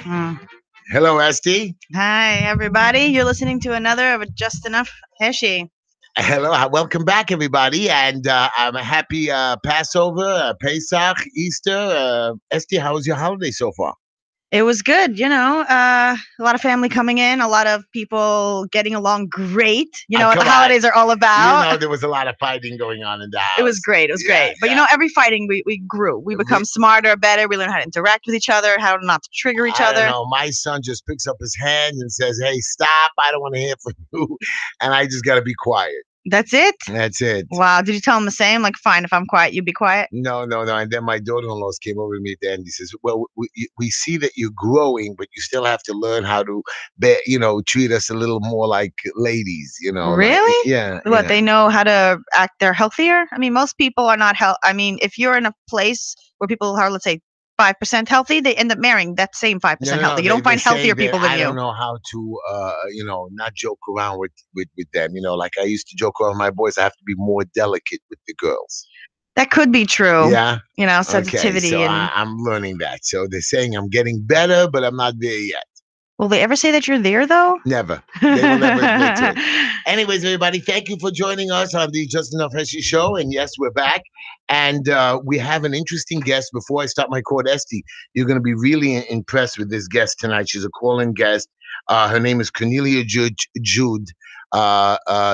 Mm. Hello, Esty. Hi, everybody. You're listening to another of Just Enough Heshy. Hello, welcome back, everybody, and I'm a happy Passover, Pesach, Easter. Esty, how was your holiday so far? It was good, a lot of family coming in, a lot of people getting along great. You know what the Come on, holidays are all about. there was a lot of fighting going on in the house. It was great. It was great. But every fighting we grew. We become smarter, better. We learn how to interact with each other, how not to trigger each I other. don't know. My son just picks up his hand and says, "Hey, stop! I don't want to hear from you," and I just got to be quiet. That's it? That's it. Wow. Did you tell him the same? Like, fine, if I'm quiet, you be quiet? No. And then my daughter-in-law came over to me at the end. He says, "Well, we see that you're growing, but you still have to learn how to, treat us a little more like ladies, Really? Yeah. What, they know how to act, they're healthier? I mean, most people are not I mean, if you're in a place where people are, let's say, 5% healthy, they end up marrying that same 5% healthy. You don't find healthier people than I you. don't know how to, not joke around with them. Like I used to joke around with my boys. I have to be more delicate with the girls. That could be true. Yeah. Okay. Sensitivity So and. I'm learning that. So they're saying I'm getting better, but I'm not there yet. Will they ever say that you're there, though? Never. They will never admit to it. Anyways, everybody, thank you for joining us on the Just Enough Heshy show. And yes, we're back. And we have an interesting guest. Before I start my quote, Esty, you're going to be really impressed with this guest tonight. She's a call-in guest. Her name is Cornelia Jude.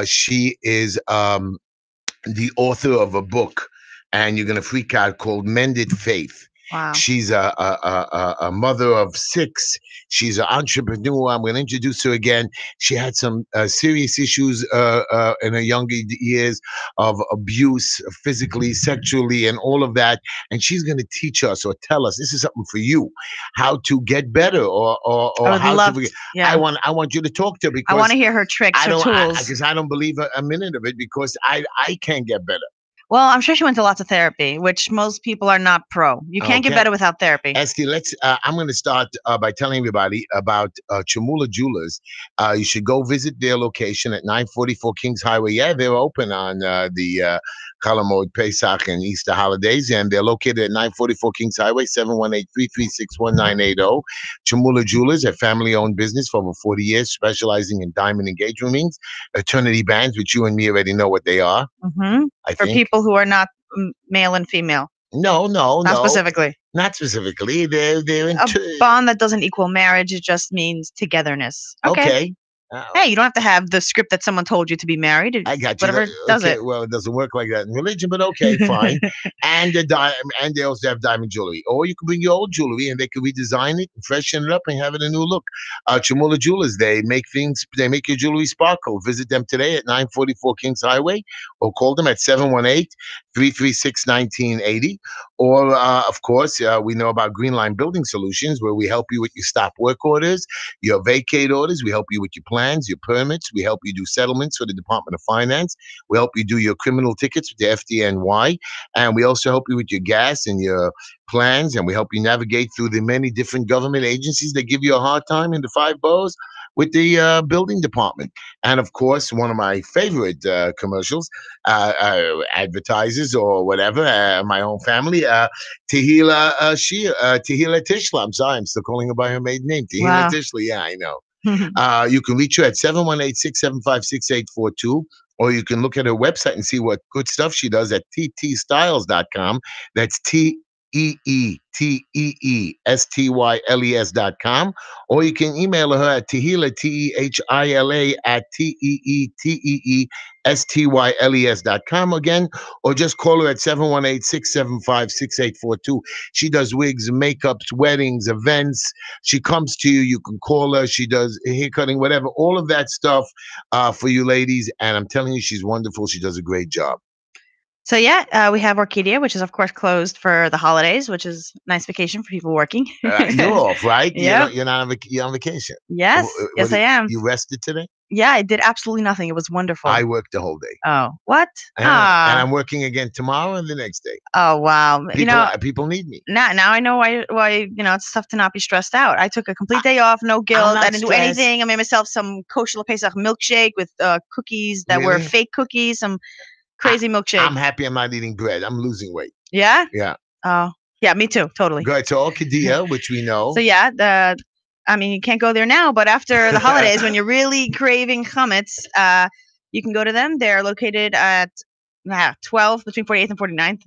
She is the author of a book, and you're going to freak out, called Mended Faith. Wow. She's a mother of 6. She's an entrepreneur. I'm going to introduce her again. She had some serious issues in her younger years of abuse, physically, sexually, and all of that. And she's going to teach us or tell us, this is something for you, how to get better or how to. Yeah. I want you to talk to her, because I want to hear her tricks, her tools. Because I don't believe a minute of it, because I can't get better. Well, I'm sure she went to lots of therapy, which most people are not pro. You can't get better without therapy. Esty, I'm going to start by telling everybody about Chamula Jewelers. You should go visit their location at 944 Kings Highway. Yeah, they're open on the Kalamod, Pesach, and Easter holidays, and they're located at 944 Kings Highway, 718-336-1980. Chamula Jewelers, a family-owned business for over 40 years, specializing in diamond engagement rings, eternity bands, which you and me already know what they are. Mm-hmm. For people who are not male and female. No. Not specifically. Not specifically. They're a bond that doesn't equal marriage. It just means togetherness. Okay. Hey, you don't have to have the script that someone told you to be married. I got you. Whatever does it. Well, it doesn't work like that in religion, but okay, fine. And they also have diamond jewelry. Or you can bring your old jewelry and they can redesign it, freshen it up, and have it a new look. Chamula Jewelers, they make your jewelry sparkle. Visit them today at 944 Kings Highway, or call them at 718-336-1980. Or, of course, we know about Green Line Building Solutions, where we help you with your stop work orders, your vacate orders. We help you with your plans, your permits. We help you do settlements for the Department of Finance. We help you do your criminal tickets with the FDNY. And we also help you with your gas and your plans. And we help you navigate through the many different government agencies that give you a hard time in the 5 boroughs with the building department. And of course, one of my favorite commercials, advertisers or whatever, my own family, Tehila Tishla. I'm sorry, I'm still calling her by her maiden name. Tehila Tishla. Yeah, I know. You can reach her at 718-675-6842, or you can look at her website and see what good stuff she does at ttstyles.com. That's TEETEESTYLES.com, or you can email her at Tehila, TEHILA, at TEETEESTYLES.com again, or just call her at 718-675-6842. She does wigs, makeups, weddings, events. She comes to you. You can call her. She does hair cutting, whatever, all of that stuff for you ladies. And I'm telling you, she's wonderful. She does a great job. So we have Orchidia, which is of course closed for the holidays, which is nice vacation for people working. You're off, right? Yeah. You're on vacation. Yes, I am. You rested today? Yeah, I did absolutely nothing. It was wonderful. I worked the whole day. Oh, what? And I'm working again tomorrow and the next day. Oh, wow. People need me. Now I know why it's tough to not be stressed out. I took a complete day off, no guilt. I didn't do anything. I made myself some kosher Pesach milkshake with cookies that were fake cookies, some crazy milkshake. I'm happy I'm not eating bread. I'm losing weight. Yeah? Yeah. Oh, yeah, me too. Totally. Good. So Orchidia, which we know. So I mean, you can't go there now, but after the holidays, when you're really craving chametz, you can go to them. They're located at 12 between 48th and 49th.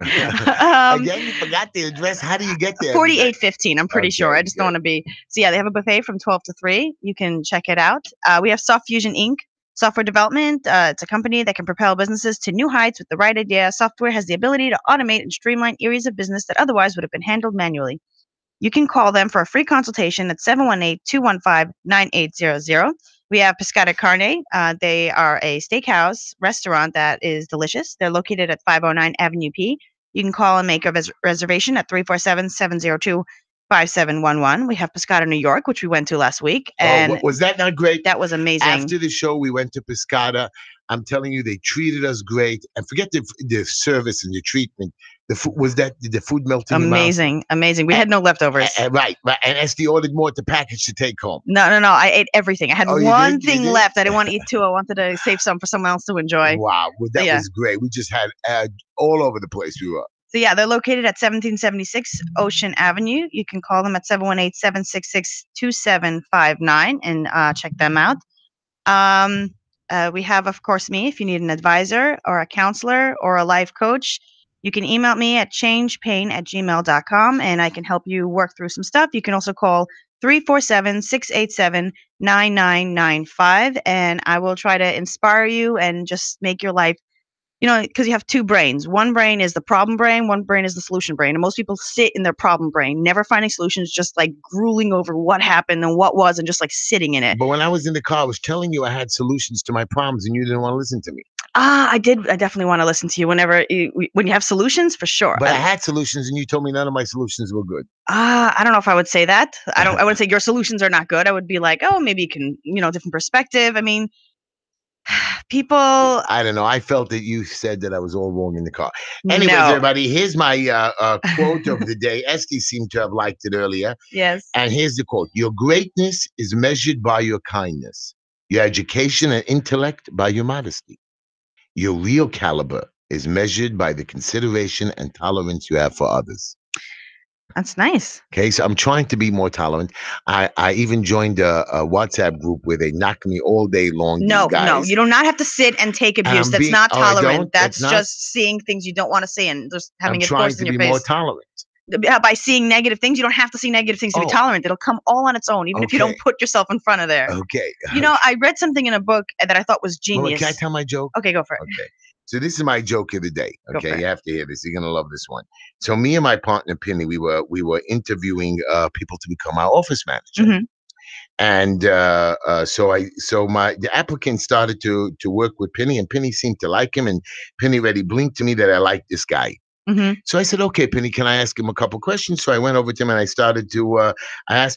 I forgot Again, you forgot the address. How do you get there? 4815. I'm pretty sure. I just don't want to be. So yeah, they have a buffet from 12 to 3. You can check it out. We have Soft Fusion Inc. Software development. It's a company that can propel businesses to new heights with the right idea. Software has the ability to automate and streamline areas of business that otherwise would have been handled manually. You can call them for a free consultation at 718-215-9800. We have Pescata Carne. They are a steakhouse restaurant that is delicious. They're located at 509 Avenue P. You can call and make a reservation at 347-702-5711. We have Pescata New York, which we went to last week. And was that not great? That was amazing. After the show, we went to Pescata. I'm telling you, they treated us great. And forget the service and the treatment. The food the food melted in your mouth? Amazing. We had no leftovers. Right. And Esty ordered more to package to take home. No. I ate everything. I had one thing left. I didn't want to eat 2. I wanted to save some for someone else to enjoy. Wow. Well, that was great. We just had all over the place we were. So yeah, they're located at 1776 Ocean Avenue. You can call them at 718-766-2759 and check them out. We have, of course, me. If you need an advisor or a counselor or a life coach, you can email me at changepain@gmail.com and I can help you work through some stuff. You can also call 347-687-9995 and I will try to inspire you and just make your life, because you have 2 brains. One brain is the problem brain, one brain is the solution brain. And most people sit in their problem brain, never finding solutions, just like grueling over what happened and what was and just like sitting in it. But when I was in the car, I was telling you I had solutions to my problems and you didn't want to listen to me. I did. I definitely want to listen to you when you have solutions, for sure. But I had solutions and you told me none of my solutions were good. I don't know if I would say that. I wouldn't say your solutions are not good. I would be like, oh, maybe you can, different perspective. I mean, people. I don't know. I felt that you said that I was all wrong in the car. Anyways, everybody, here's my quote of the day. Esty seemed to have liked it earlier. Yes. And here's the quote. Your greatness is measured by your kindness. Your education and intellect by your modesty. Your real caliber is measured by the consideration and tolerance you have for others. That's nice. Okay, so I'm trying to be more tolerant. I even joined a WhatsApp group where they knock me all day long. No, you do not have to sit and take abuse. That's not tolerant. That's just seeing things you don't want to see and just having it forced in your face. I'm trying to be more tolerant. By seeing negative things, you don't have to see negative things to be tolerant. It'll come all on its own, even if you don't put yourself in front of there. Okay. I read something in a book that I thought was genius. Can I tell my joke? Okay, go for it. Okay. So this is my joke of the day. Okay, you have to hear this. You're gonna love this one. So me and my partner Penny, we were interviewing people to become our office manager. Mm-hmm. And the applicant started to work with Penny, and Penny seemed to like him, and Penny already blinked to me that I liked this guy. Mm-hmm. So I said, okay, Penny, can I ask him a couple questions? So I went over to him and I started to, I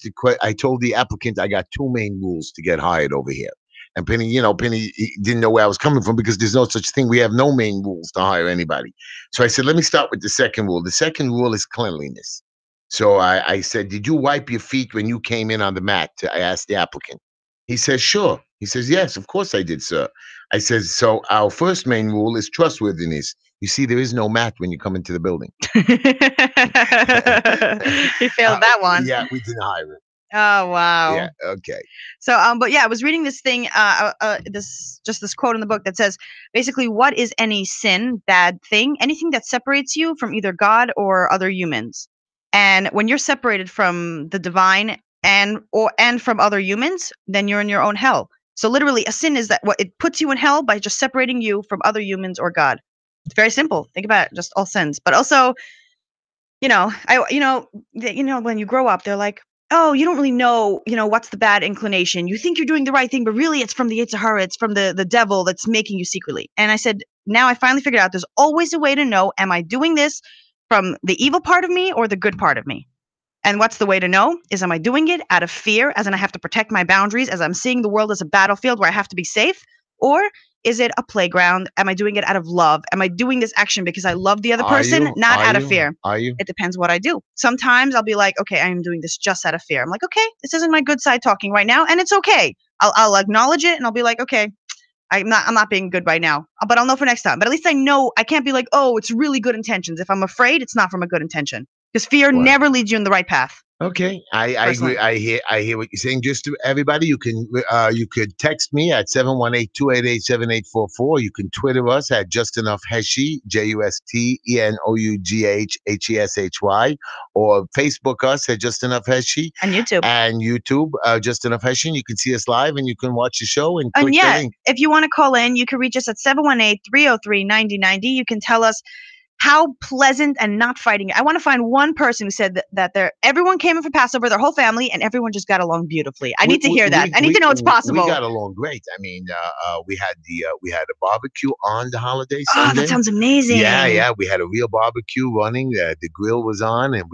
told the applicant I got 2 main rules to get hired over here. And Penny, Penny didn't know where I was coming from because there's no such thing. We have no main rules to hire anybody. So I said, let me start with the second rule. The second rule is cleanliness. So I said, did you wipe your feet when you came in on the mat? I asked the applicant. He says, sure. He says, yes, of course I did, sir. I said, so our first main rule is trustworthiness. You see, there is no mat when you come into the building. He failed that one. Yeah, we didn't hire him. Oh, wow. Yeah, okay. So, but yeah, I was reading this thing, this quote in the book that says, basically, what is any sin, bad thing, anything that separates you from either God or other humans? And when you're separated from the divine and from other humans, then you're in your own hell. So literally, a sin is that it puts you in hell by just separating you from other humans or God. It's very simple. Think about it, just all sins. But also, when you grow up, they're like, oh, you don't really know, what's the bad inclination. You think you're doing the right thing, but really it's from the Yetzer Hara. It's from the devil that's making you secretly. And I said, now I finally figured out there's always a way to know, am I doing this from the evil part of me or the good part of me? And what's the way to know is, am I doing it out of fear, as in I have to protect my boundaries, as I'm seeing the world as a battlefield where I have to be safe? Or is it a playground? Am I doing it out of love? Am I doing this action because I love the other person, not out of fear? Are you? It depends what I do. Sometimes I'll be like, okay, I am doing this just out of fear. I'm like, okay, this isn't my good side talking right now, and it's okay. I'll acknowledge it, and I'll be like, okay, I'm not being good right now, but I'll know for next time. But at least I know I can't be like, oh, it's really good intentions. If I'm afraid, it's not from a good intention, because fear never leads you in the right path. Okay, I agree. personally. I hear what you're saying. Just to everybody, you could text me at 718-288-7844. You can Twitter us at Just Enough Heshy, JustEnough Heshy, or Facebook us at Just Enough Heshy, And YouTube. and YouTube Just Enough Heshy. And you can see us live, and you can watch the show and And click the yeah, link. if you want to call in, you can reach us at 718-303-9090. You can tell us how pleasant and not fighting. I want to find one person who said that everyone came in for Passover, their whole family, and everyone just got along beautifully. I need to hear that. I need to know it's possible. We got along great. I mean, we had a barbecue on the holiday Oh, Sunday. that sounds amazing. Yeah, we had a real barbecue running. The grill was on, and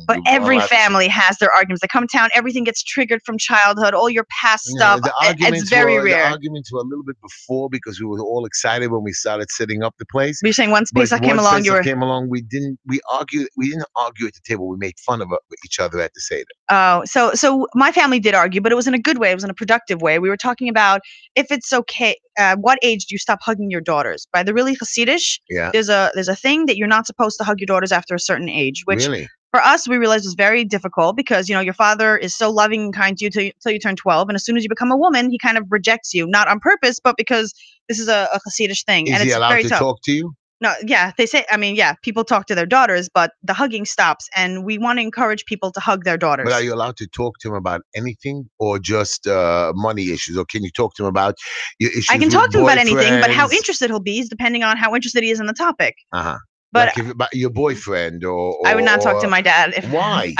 But every family has their arguments. They come to town, everything gets triggered from childhood, all your past stuff. It's very rare. The arguments were a little bit before because we were all excited when we started setting up the place. But you're saying once Pesach came along, we didn't argue at the table. We made fun of each other at the Seder. Oh, so my family did argue, but it was in a good way. It was in a productive way. We were talking about if it's okay. What age do you stop hugging your daughters? By the really Hasidish, there's a thing that you're not supposed to hug your daughters after a certain age, which really? For us, we realized was very difficult because, your father is so loving and kind to you till you turn 12. And as soon as you become a woman, he kind of rejects you, not on purpose, but because this is a Hasidish thing. Is and he it's allowed very to tough. talk to you? No, yeah, they say, people talk to their daughters, but the hugging stops. And we want to encourage people to hug their daughters. But are you allowed to talk to him about anything or just money issues? Or can you talk to him about your issues? I can talk to him about anything, but how interested he'll be is depending on how interested he is in the topic. Uh-huh. But like about your boyfriend or I would not talk to my dad. Why?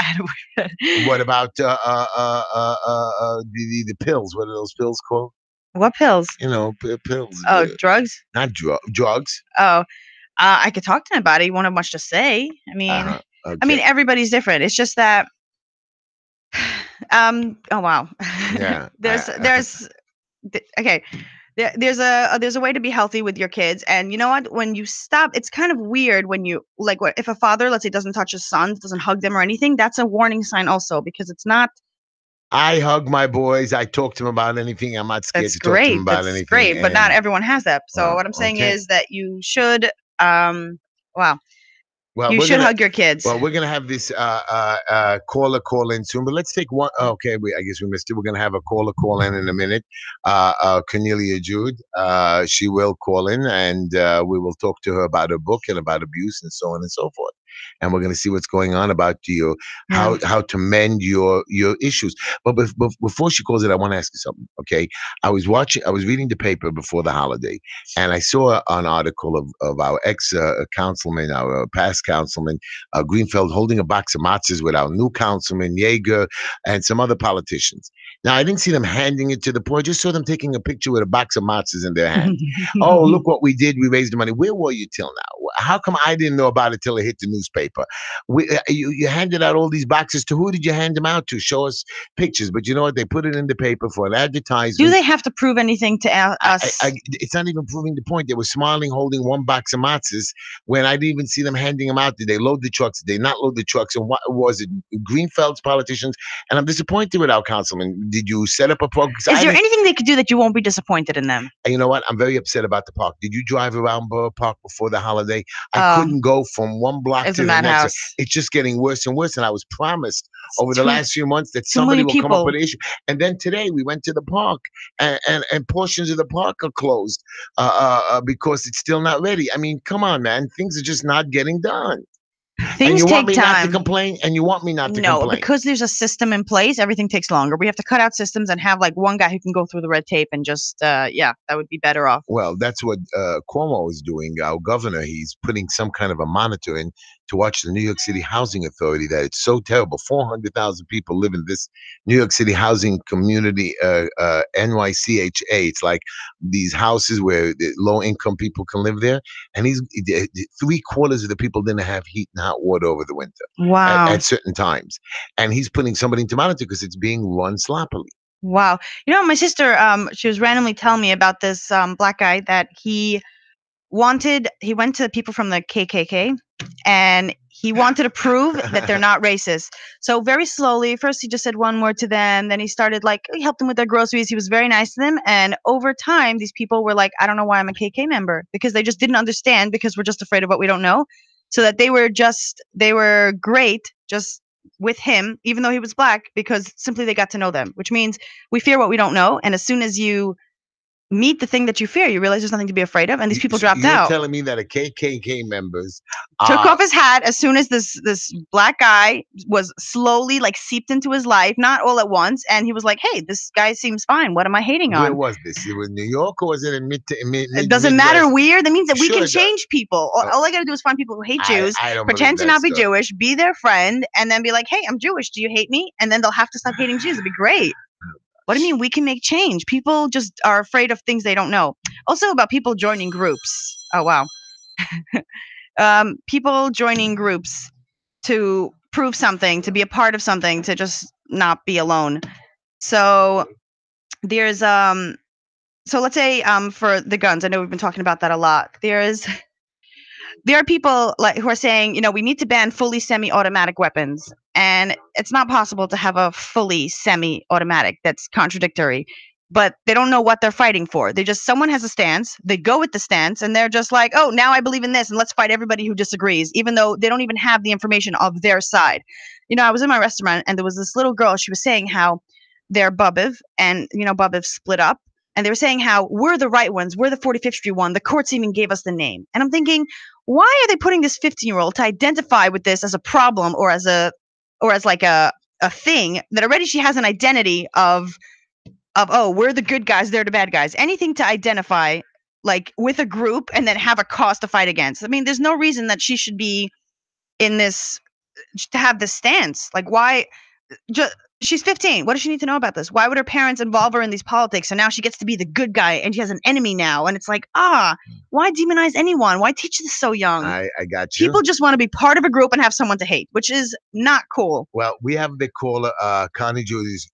What about the pills? What are those pills called? What pills? Pills. Oh, drugs? Not drugs. Oh, I could talk to him about it. He won't have much to say. Okay. Everybody's different. It's just that. Oh wow. Yeah. Okay. There's a way to be healthy with your kids, and you know what? When you stop, it's kind of weird when you if a father, let's say, doesn't touch his sons, doesn't hug them or anything. That's a warning sign also, because it's not. I hug my boys. I talk to them about anything. I'm not scared to talk to them about anything. That's great, but not everyone has that. So what I'm saying is that you should. You should hug your kids. Well, we're gonna have this caller call in soon, but let's take one. Okay, I guess we missed it. We're gonna have a caller call in a minute. Cornelia Jude, she will call in, and we will talk to her about her book and about abuse and so on and so forth. And we're going to see what's going on about how to mend your issues. But before she calls it, I want to ask you something. Okay, I was reading the paper before the holiday, and I saw an article of our ex councilman, our past councilman, Greenfeld, holding a box of matzahs with our new councilman Yeager and some other politicians. Now, I didn't see them handing it to the poor. I just saw them taking a picture with a box of matzahs in their hand. Oh, look what we did. We raised the money. Where were you till now? How come I didn't know about it till it hit the newspaper? You handed out all these boxes. To who did you hand them out to? Show us pictures. But you know what? They put it in the paper for an advertisement. Do they have to prove anything to us? It's not even proving the point. They were smiling, holding one box of matzahs when I didn't even see them handing them out. Did they load the trucks? Did they not load the trucks? And what was it? Greenfeld's politicians? And I'm disappointed with our councilman. Did you set up a program? Is there anything they could do that you won't be disappointed in them? And you know what? I'm very upset about the park. Did you drive around Borough Park before the holiday? I couldn't go from one block to the next. It's just getting worse and worse. And I was promised over the last few months that somebody will come up with an issue. And then today we went to the park, and portions of the park are closed because it's still not ready. I mean, come on, man. Things are just not getting done. Things and you want take me time. not to complain? And you want me not to complain? No, because there's a system in place, everything takes longer. We have to cut out systems and have one guy who can go through the red tape and just, that would be better off. Well, that's what Cuomo is doing. Our governor, he's putting some kind of a monitor in to watch the New York City Housing Authority. That it's so terrible. 400,000 people live in this New York City housing community, NYCHA. It's like these houses where the low-income people can live there. And 3/4 of the people didn't have heat and hot water over the winter. Wow. At certain times. And he's putting somebody into monitor because it's being run sloppily. Wow. My sister, she was randomly telling me about this black guy that he went to people from the KKK, and he wanted to prove that they're not racist. So very slowly, first he just said one word to them, then he started he helped them with their groceries. He was very nice to them. And over time, these people were like, I don't know why I'm a KK member, because they just didn't understand, because we're just afraid of what we don't know. So that they were great, just with him, even though he was black, because simply they got to know them, which means we fear what we don't know. And as soon as you meet the thing that you fear, you realize there's nothing to be afraid of, and these people dropped out. You're telling me that a KKK members took off his hat as soon as this black guy was slowly like seeped into his life, not all at once, and he was like, "Hey, this guy seems fine. What am I hating on?" Where was this? It was New York, or was it in mid? It doesn't matter where. That means that we can change people. All I gotta do is find people who hate Jews, pretend to not be Jewish, be their friend, and then be like, "Hey, I'm Jewish. Do you hate me?" And then they'll have to stop hating Jews. It'd be great. What do you mean we can make change? People just are afraid of things they don't know. Also about people joining groups. Oh, wow. People joining groups to prove something, to be a part of something, to just not be alone. So there's so let's say for the guns, I know we've been talking about that a lot. There are people like who are saying, we need to ban fully semi-automatic weapons, and it's not possible to have a fully semi-automatic. That's contradictory. But they don't know what they're fighting for. Someone has a stance, they go with the stance, and they're just like, oh, now I believe in this, and let's fight everybody who disagrees, even though they don't even have the information of their side. I was in my restaurant, and there was this little girl. She was saying how they're Bubiv, and Bubiv split up, and they were saying how we're the right ones, we're the 45th Street one. The courts even gave us the name. And I'm thinking, why are they putting this 15-year-old to identify with this as a problem or as like a thing that already she has an identity of, oh, we're the good guys, they're the bad guys. Anything to identify like with a group and then have a cause to fight against. I mean, there's no reason that she should be in this, to have this stance. Like, why? She's 15. What does she need to know about this? Why would her parents involve her in these politics? And now she gets to be the good guy, and she has an enemy now. And it's like, why demonize anyone? Why teach this so young? I got you. People just want to be part of a group and have someone to hate, which is not cool. Well, we have the caller, Connie Judy's,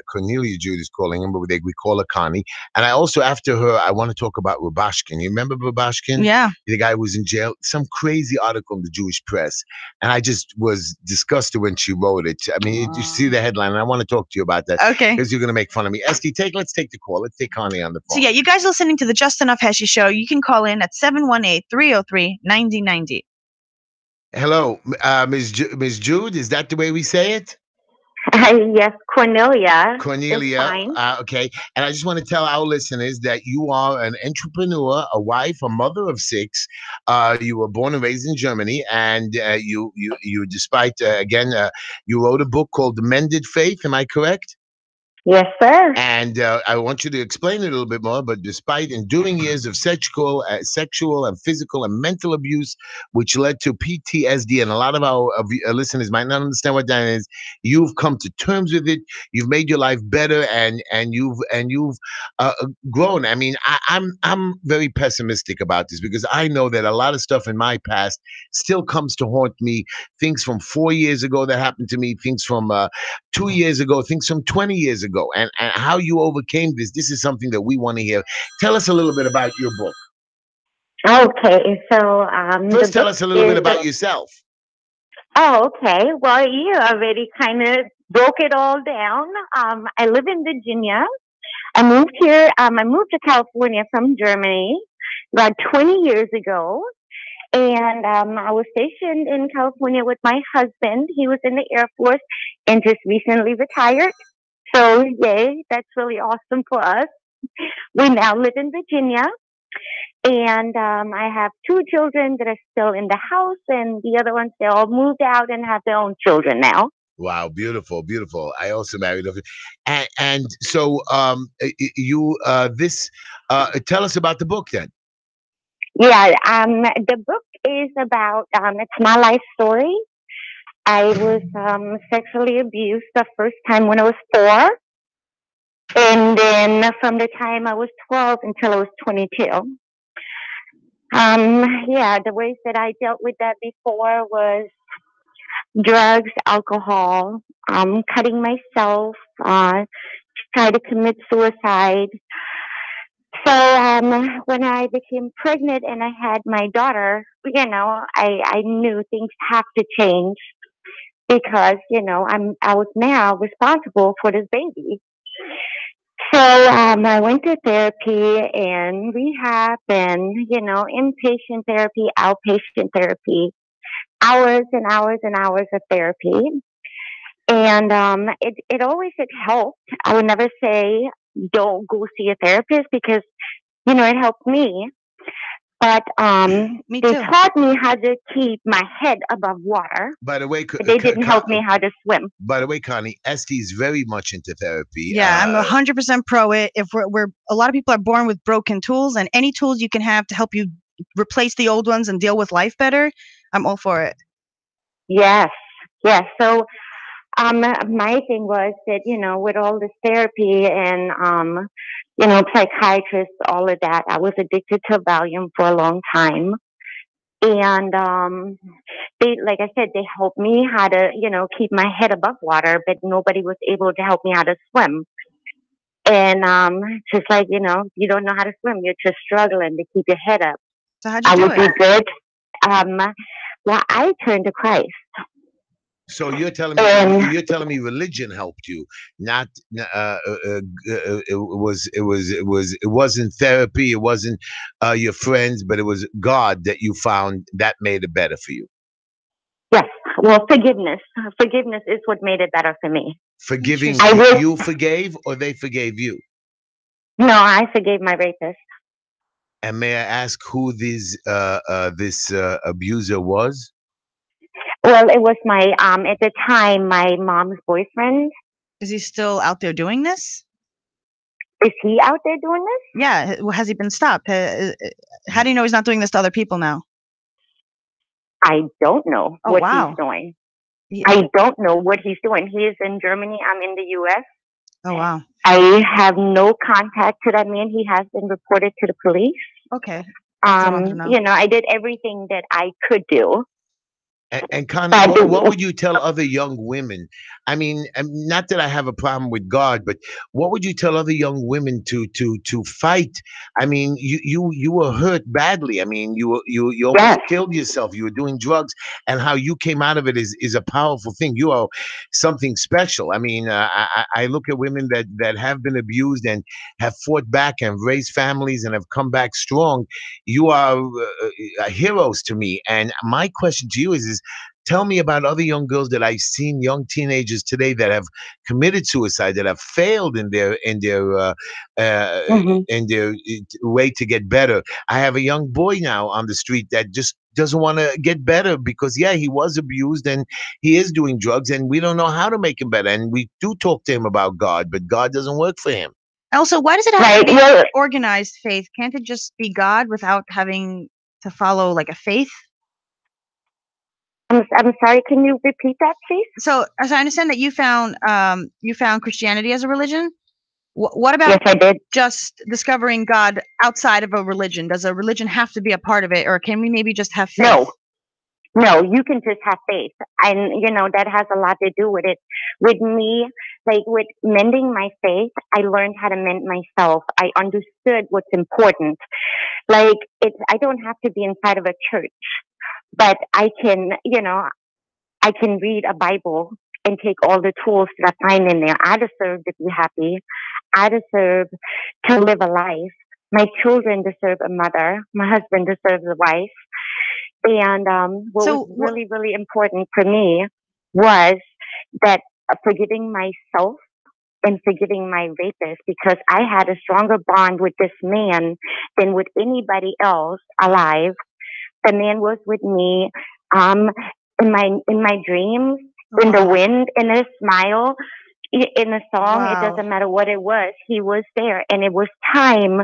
Cornelia Judy's calling him, but we call her Connie. And I also, after her, I want to talk about Rubashkin. You remember Rubashkin? Yeah. The guy who was in jail. Some crazy article in the Jewish press. And I just was disgusted when she wrote it. I mean, you see the headline, and I want to talk to you about that. Okay. Because you're going to make fun of me. Esty, let's take the call. Let's take Connie on the phone. So yeah, you guys listening to the Just Enough Heshy show, you can call in at 718-303-9090. Hello, Ms. Jude, is that the way we say it? Yes, Cornelia. Cornelia, okay. And I just want to tell our listeners that you are an entrepreneur, a wife, a mother of 6. You were born and raised in Germany, and you despite, you wrote a book called The Mended Faith. Am I correct? Yes, sir. And I want you to explain it a little bit more. But despite enduring years of sexual and physical and mental abuse, which led to PTSD, and a lot of our listeners might not understand what that is, you've come to terms with it. You've made your life better, and you've grown. I mean, I'm very pessimistic about this because I know that a lot of stuff in my past still comes to haunt me. Things from 4 years ago that happened to me, things from 2 years ago, things from 20 years ago. And how you overcame this. This is something that we want to hear. Tell us a little bit about your book. Okay, so first tell us a little bit about yourself. Oh, okay. Well, you already kind of broke it all down. I live in Virginia. I moved here. I moved to California from Germany about 20 years ago. And I was stationed in California with my husband. He was in the Air Force and just recently retired. So, yay, that's really awesome for us. We now live in Virginia, and I have 2 children that are still in the house, and the other ones, they all moved out and have their own children now. Wow, beautiful, beautiful. I also married over, and so you tell us about the book then. Yeah, the book is about it's my life story. I was sexually abused the first time when I was 4. And then from the time I was 12 until I was 22. The ways that I dealt with that before was drugs, alcohol, cutting myself, try to commit suicide. So when I became pregnant and I had my daughter, I knew things have to change because, I was now responsible for this baby. So I went to therapy and rehab and, inpatient therapy, outpatient therapy, hours and hours and hours of therapy. And it always it helped. I would never say don't go see a therapist because it helped me. But Me they too. taught me how to keep my head above water. By the way, But they didn't help me how to swim. by the way, Connie, Esty is very much into therapy. Yeah, I'm 100% pro it. If we're a lot of people are born with broken tools, and any tools you can have to help you replace the old ones and deal with life better, I'm all for it. Yes, yes. So my thing was that with all this therapy and psychiatrists, all of that, I was addicted to Valium for a long time. And they, like I said, they helped me how to keep my head above water, but nobody was able to help me how to swim. And just like you don't know how to swim, you're just struggling to keep your head up. So how'd you I do would do it? good. Well, I turned to Christ. So you're telling me religion helped you, not it wasn't therapy, it wasn't your friends, but it was God that you found that made it better for you. Yes. Well, forgiveness. Forgiveness is what made it better for me. Forgiving, you forgave or they forgave you? No, I forgave my rapist. And may I ask who this abuser was? Well, it was my at the time my mom's boyfriend. Is he still out there doing this? Is he out there doing this? Yeah. Has he been stopped? How do you know he's not doing this to other people now? I don't know what he's doing. I don't know what he's doing. He is in Germany. I'm in the U.S. Oh, wow. I have no contact to that man. He has been reported to the police. Okay. I did everything that I could do. And Connie, what would you tell other young women? I mean, not that I have a problem with God, but what would you tell other young women to fight? I mean, you were hurt badly. I mean, you almost killed yourself. You were doing drugs, and how you came out of it is a powerful thing. You are something special. I mean, I look at women that have been abused and have fought back and raised families and have come back strong. You are heroes to me. And my question to you is tell me about other young girls that I've seen, young teenagers today that have committed suicide, that have failed in their way to get better. I have a young boy now on the street that just doesn't want to get better because he was abused and he is doing drugs and we don't know how to make him better. And we do talk to him about God, but God doesn't work for him. Also, why does it have to be organized faith? Can't it just be God without having to follow like a faith? I'm sorry. Can you repeat that, please? So, as I understand that you found Christianity as a religion. What about yes, I did. Just discovering God outside of a religion? Does a religion have to be a part of it, or can we maybe just have faith? No, you can just have faith. And, that has a lot to do with it. With me, like with mending my faith, I learned how to mend myself. I understood what's important. Like, I don't have to be inside of a church, but I can, I can read a Bible and take all the tools that I find in there. I deserve to be happy. I deserve to live a life. My children deserve a mother. My husband deserves a wife. And what was really, really important for me was that forgiving myself and forgiving my rapist, because I had a stronger bond with this man than with anybody else alive. The man was with me in my dreams, in the wind, in a smile, in a song. It doesn't matter what it was. He was there. And it was time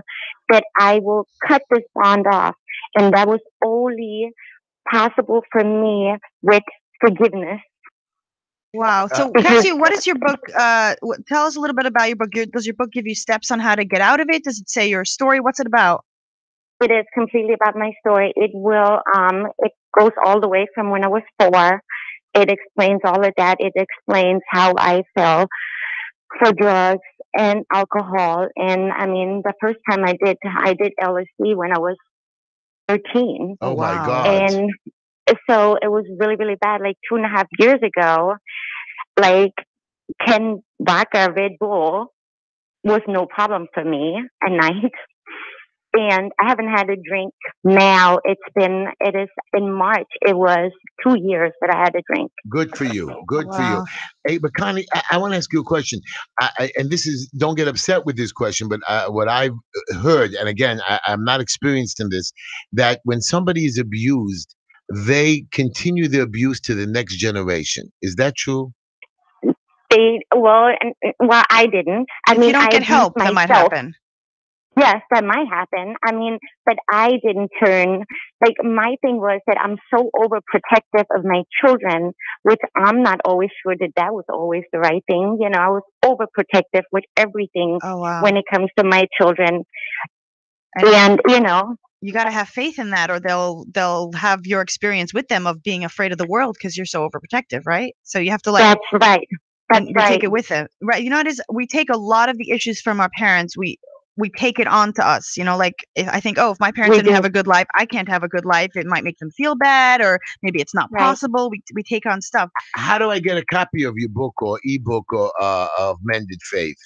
that I will cut this bond off. And that was only possible for me with forgiveness. Wow. So can I ask you, what is your book? Tell us a little bit about your book. Does your book give you steps on how to get out of it? Does it say your story? What's it about? It is completely about my story. It goes all the way from when I was 4. It explains all of that. It explains how I fell for drugs and alcohol. And I mean, the first time I did LSD when I was 13. Oh my God. And so it was really, really bad. Like 2.5 years ago, like 10 vodka Red Bull was no problem for me at night. and I haven't had a drink now. It is in March. It was 2 years that I had a drink. Good for you. Good for you. Wow. Hey, but Connie, I want to ask you a question. And this is, don't get upset with this question, but what I've heard, and again, I'm not experienced in this, that when somebody is abused, they continue the abuse to the next generation. Is that true? Well, I didn't. I If you mean, don't I get abused help, that might myself. happen. Yes, that might happen. I mean, but I didn't turn, like, my thing was that I'm so overprotective of my children, which I'm not always sure that that was always the right thing. You know, I was overprotective with everything Oh wow. when it comes to my children. And And, you know, you got to have faith in that, or they'll have your experience with them of being afraid of the world because you're so overprotective, right? So you have to like, that's right. That's and they right. take it with them, right? You know, it is. We take a lot of the issues from our parents. We take it on to us. You know, like if I think, oh, if my parents We didn't do. have a good life, I can't have a good life. It might make them feel bad, or maybe it's not Right. possible. We take on stuff. How do I get a copy of your book or ebook or of Mended Faith?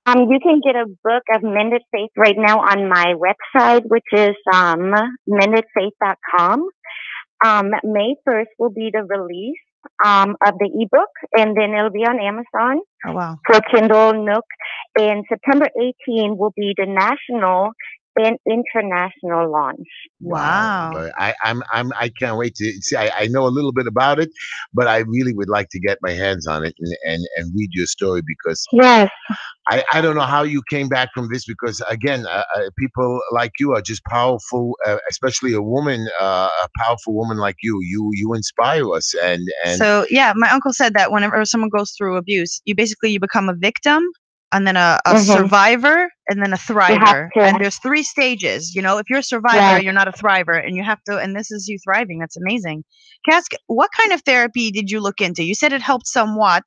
You can get a book of Mended Faith right now on my website, which is mendedfaith.com. May 1st will be the release of the ebook, and then it'll be on Amazon Oh wow. for Kindle, Nook. And September 18 will be the national and international launch. Wow. But I can't wait to see. I know a little bit about it, but I really would like to get my hands on it and read your story, because Yes. I don't know how you came back from this, because again, people like you are just powerful, especially a powerful woman like you. You inspire us, and So yeah, my uncle said that whenever someone goes through abuse, you become a victim, and then a Mm-hmm. survivor, and then a You have thriver. to. And there's 3 stages. You know, if you're a survivor, Yes. you're not a thriver, and you have to. And this is you thriving. That's amazing. Cask, what kind of therapy did you look into? You said it helped somewhat.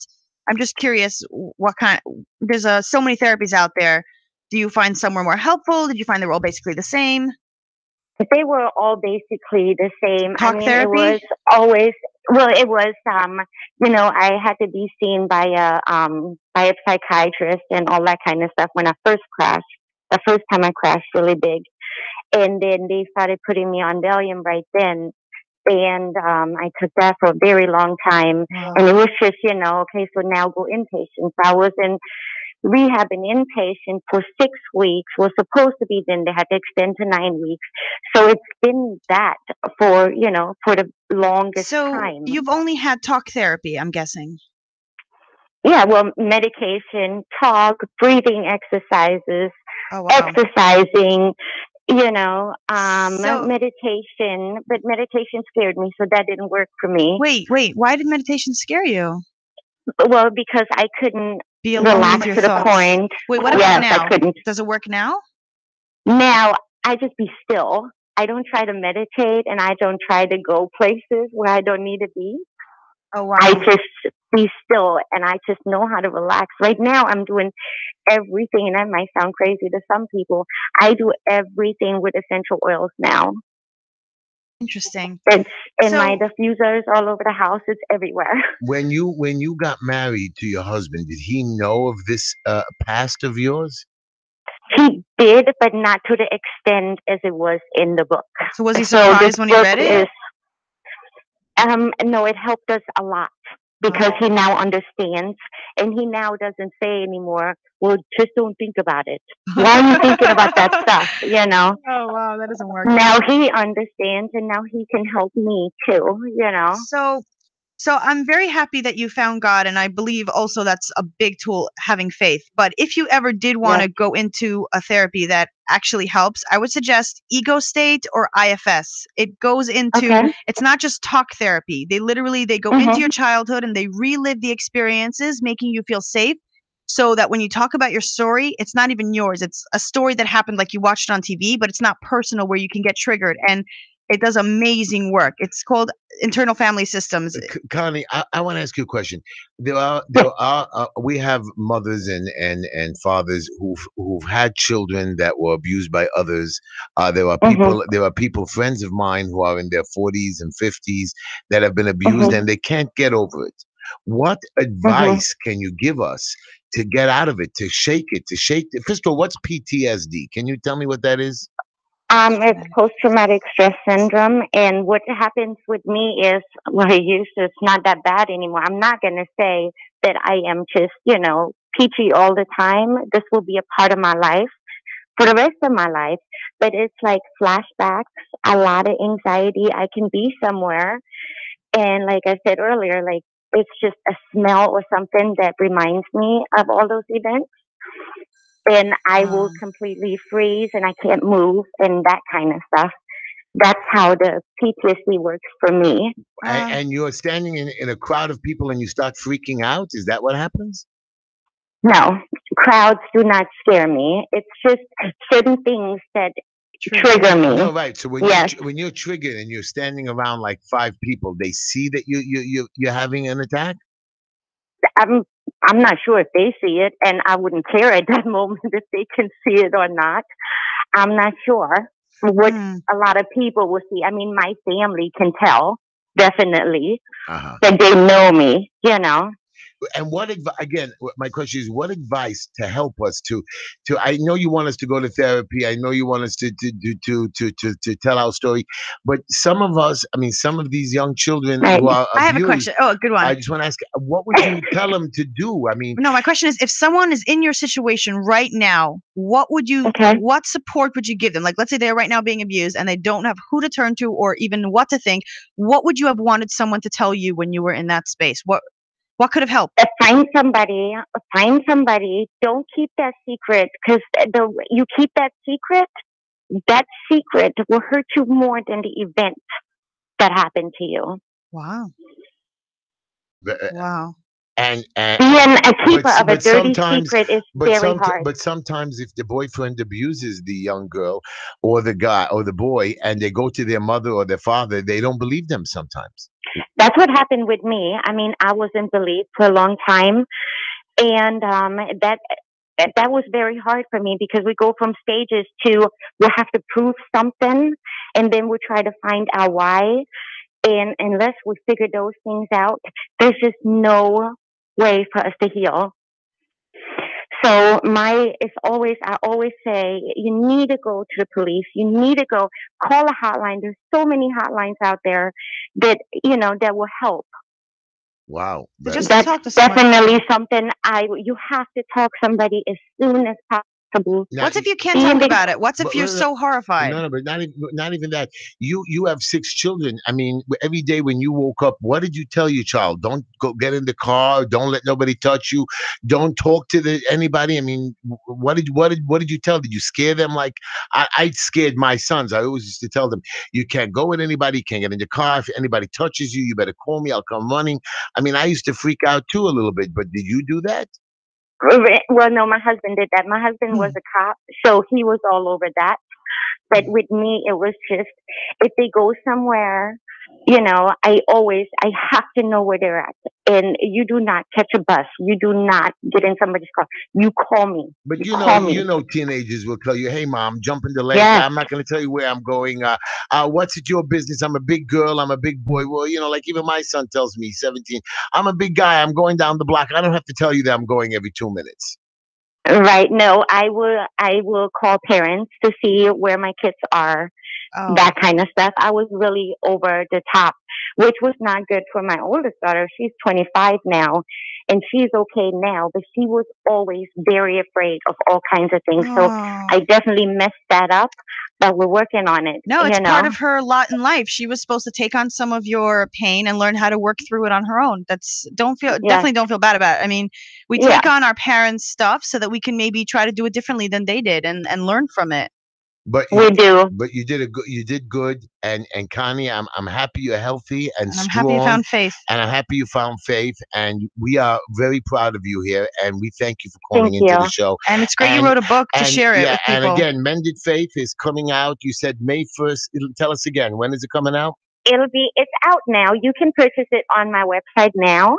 I'm just curious, what kind? There's so many therapies out there. Do you find some were more helpful? Did you find they were all basically the same? They were all basically the same. I Talk mean, it was therapy? always, well, it was, you know, I had to be seen by a psychiatrist and all that kind of stuff when I first crashed. The first time I crashed really big. And then they started putting me on Valium right then. And I took that for a very long time. Wow. And it was just, you know, okay, so now go inpatient. So I was in rehab and inpatient for 6 weeks. Was supposed to be, then they had to extend to 9 weeks. So it's been that for, you know, for the longest So time. you've only had talk therapy, I'm guessing. Yeah, well, medication, talk, breathing exercises, Oh wow. exercising, you know, So meditation. But meditation scared me, so that didn't work for me. wait, why did meditation scare you? Well, because I couldn't Be alone relax with your to the thoughts. point. Wait, what about Yes, now? I couldn't. Does it work now? Now I just be still. I don't try to meditate, and I don't try to go places where I don't need to be. Oh I wow. just be still, and I just know how to relax. Right now, I'm doing everything, and that might sound crazy to some people. I do everything with essential oils now. Interesting. It's in my So diffusers all over the house. It's everywhere. when you got married to your husband, did he know of this past of yours? He did, but not to the extent as it was in the book. was he So this surprised when he book read it? is no, it helped us a lot because he now understands, and he now doesn't say anymore, well, just don't think about it. Why are you thinking about that stuff? You know. Oh wow, that doesn't work. Now he understands, and now he can help me too. You know. So I'm very happy that you found God, and I believe also that's a big tool, having faith. But if you ever did want to Yes. go into a therapy that actually helps, I would suggest Ego State or IFS. It goes into, Okay. it's not just talk therapy. They go Mhm. into your childhood and they relive the experiences, making you feel safe. So that when you talk about your story, it's not even yours. It's a story that happened, like you watched on TV, but it's not personal, where you can get triggered. And it does amazing work. It's called internal family systems. Connie, I want to ask you a question. We have mothers and fathers who've had children that were abused by others. Mhm. There are people, friends of mine, who are in their 40s and 50s that have been abused Mhm. and they can't get over it. What Mhm. advice can you give us to get out of it, to shake it, First of all, what's PTSD? Can you tell me what that is? It's post-traumatic stress syndrome, and what happens with me is, well, it's not that bad anymore. I'm not going to say that I am just, peachy all the time. This will be a part of my life for the rest of my life, but it's like flashbacks, a lot of anxiety. I can be somewhere, and like I said earlier, like it's just a smell or something that reminds me of all those events. And I will completely freeze and I can't move and that kind of stuff. That's how the PTSD works for me. And you're standing in a crowd of people and you start freaking out? Is that what happens? No, crowds do not scare me. It's just certain things that trigger me. No, right. So when you're triggered and you're standing around like 5 people, they see that you're having an attack? I'm not sure if they see it, and I wouldn't care at that moment if they can see it or not. I'm not sure what a lot of people will see. I mean, my family can tell definitely that they know me, And again, my question is, what advice to help us I know you want us to go to therapy. I know you want us to tell our story, but some of these young children who are abused. I have a question. Oh, a good one. I just want to ask, what would you tell them to do? I mean, no, my question is, if someone is in your situation right now, what support would you give them? Like, let's say they're right now being abused and they don't have who to turn to or even what to think. What would you have wanted someone to tell you when you were in that space? What could have helped? Find somebody. Don't keep that secret, because you keep that secret will hurt you more than the event that happened to you. Wow. Wow. And being a keeper of a dirty secret is very hard. But sometimes if the boyfriend abuses the young girl or the guy or the boy and they go to their mother or their father, they don't believe them sometimes. That's what happened with me. I mean, I was in belief for a long time, and that was very hard for me, because we go from stages to we'll have to prove something, and then we'll try to find out why. And unless we figure those things out, there's just no way for us to heal. So I always say, you need to go to the police. You need to go call a hotline. There's so many hotlines out there that, that will help. Wow. That's definitely something you have to talk to somebody as soon as possible. What if you can't talk about it? What if you're so horrified? No, but not even that. You have 6 children. I mean, every day when you woke up, what did you tell your child? Don't go get in the car. Don't let nobody touch you. Don't talk to anybody. I mean, what did you tell? Did you scare them? Like I scared my sons. I always used to tell them, you can't go with anybody. You can't get in your car. If anybody touches you, you better call me. I'll come running. I mean, I used to freak out too a little bit. But did you do that? Well, no, my husband did that. My husband was a cop, so he was all over that. But with me, it was just, if they go somewhere, I have to know where they're at. And you do not catch a bus. You do not get in somebody's car. You call me. But teenagers will tell you, hey, mom, jump in the lake. Yeah. I'm not going to tell you where I'm going. What's it your business? I'm a big girl. I'm a big boy. Well, like even my son tells me, 17, I'm a big guy. I'm going down the block. I don't have to tell you that I'm going every 2 minutes. Right. No, I will call parents to see where my kids are. Oh. That kind of stuff. I was really over the top, which was not good for my oldest daughter. She's 25 now, and she's okay now, but she was always very afraid of all kinds of things. Oh. So I definitely messed that up, but we're working on it. No, it's part of her lot in life. She was supposed to take on some of your pain and learn how to work through it on her own. Definitely don't feel bad about it. I mean, we take on our parents' stuff so that we can maybe try to do it differently than they did and learn from it. But we do. But you did good, and Connie, I'm happy you're healthy and strong. I'm happy you found faith. And I'm happy you found faith, and we are very proud of you here, and we thank you for calling into the show. And it's great you wrote a book to share it with people. And again, Mended Faith is coming out. You said May 1st. Tell us again, when is it coming out? It's out now. You can purchase it on my website now,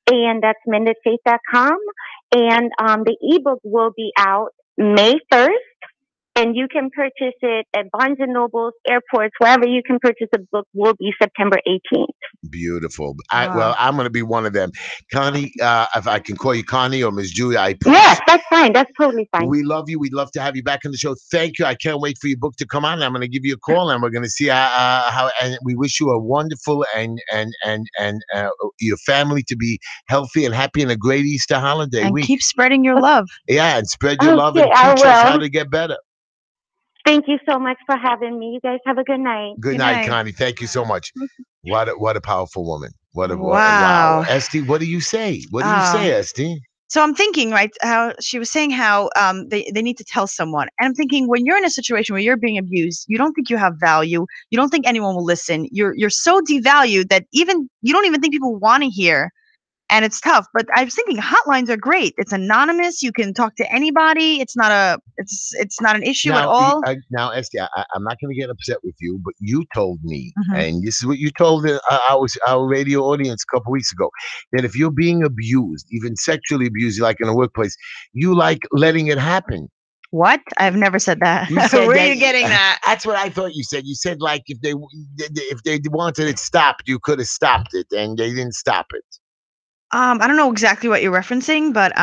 and that's mendedfaith.com. And the ebook will be out May 1st. And you can purchase it at Barnes and Nobles, airports, wherever you can purchase a book will be September 18th. Beautiful. Wow. Well, I'm going to be one of them. Connie, if I can call you Connie or Miss Julia, Yes, that's fine. That's totally fine. We love you. We'd love to have you back on the show. Thank you. I can't wait for your book to come out. I'm going to give you a call, and we're going to see how. And we wish you a wonderful and your family to be healthy and happy and a great Easter holiday and week. Keep spreading your love. Yeah, and spread your love and teach us how to get better. Thank you so much for having me. You guys have a good night. Good night, Connie. Thank you so much. What a powerful woman. Wow. Esty, what do you say? What do you say, Esty? So I'm thinking, right, how she was saying how they need to tell someone. And I'm thinking, when you're in a situation where you're being abused, you don't think you have value. You don't think anyone will listen. You're so devalued that you don't even think people want to hear. And it's tough. But I was thinking hotlines are great. It's anonymous. You can talk to anybody. It's not an issue at all. Now, Esty, I'm not going to get upset with you, but you told me, and this is what you told our radio audience a couple weeks ago, that if you're being abused, even sexually abused, like in a workplace, you like letting it happen. What? I've never said that. You said Where are you getting that? That's what I thought you said. You said, like, if they wanted it stopped, you could have stopped it, and they didn't stop it. I don't know exactly what you're referencing, but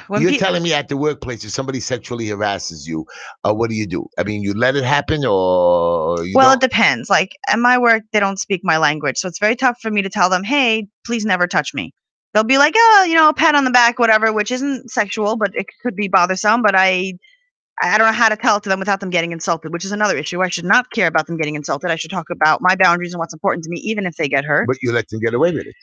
when you're telling me at the workplace if somebody sexually harasses you, what do you do? I mean, you let it happen, or you it depends. Like at my work, they don't speak my language, so it's very tough for me to tell them, "Hey, please never touch me." They'll be like, "Oh, a pat on the back, whatever," which isn't sexual, but it could be bothersome. But I don't know how to tell it to them without them getting insulted, which is another issue. I should not care about them getting insulted. I should talk about my boundaries and what's important to me, even if they get hurt. But you let them get away with it.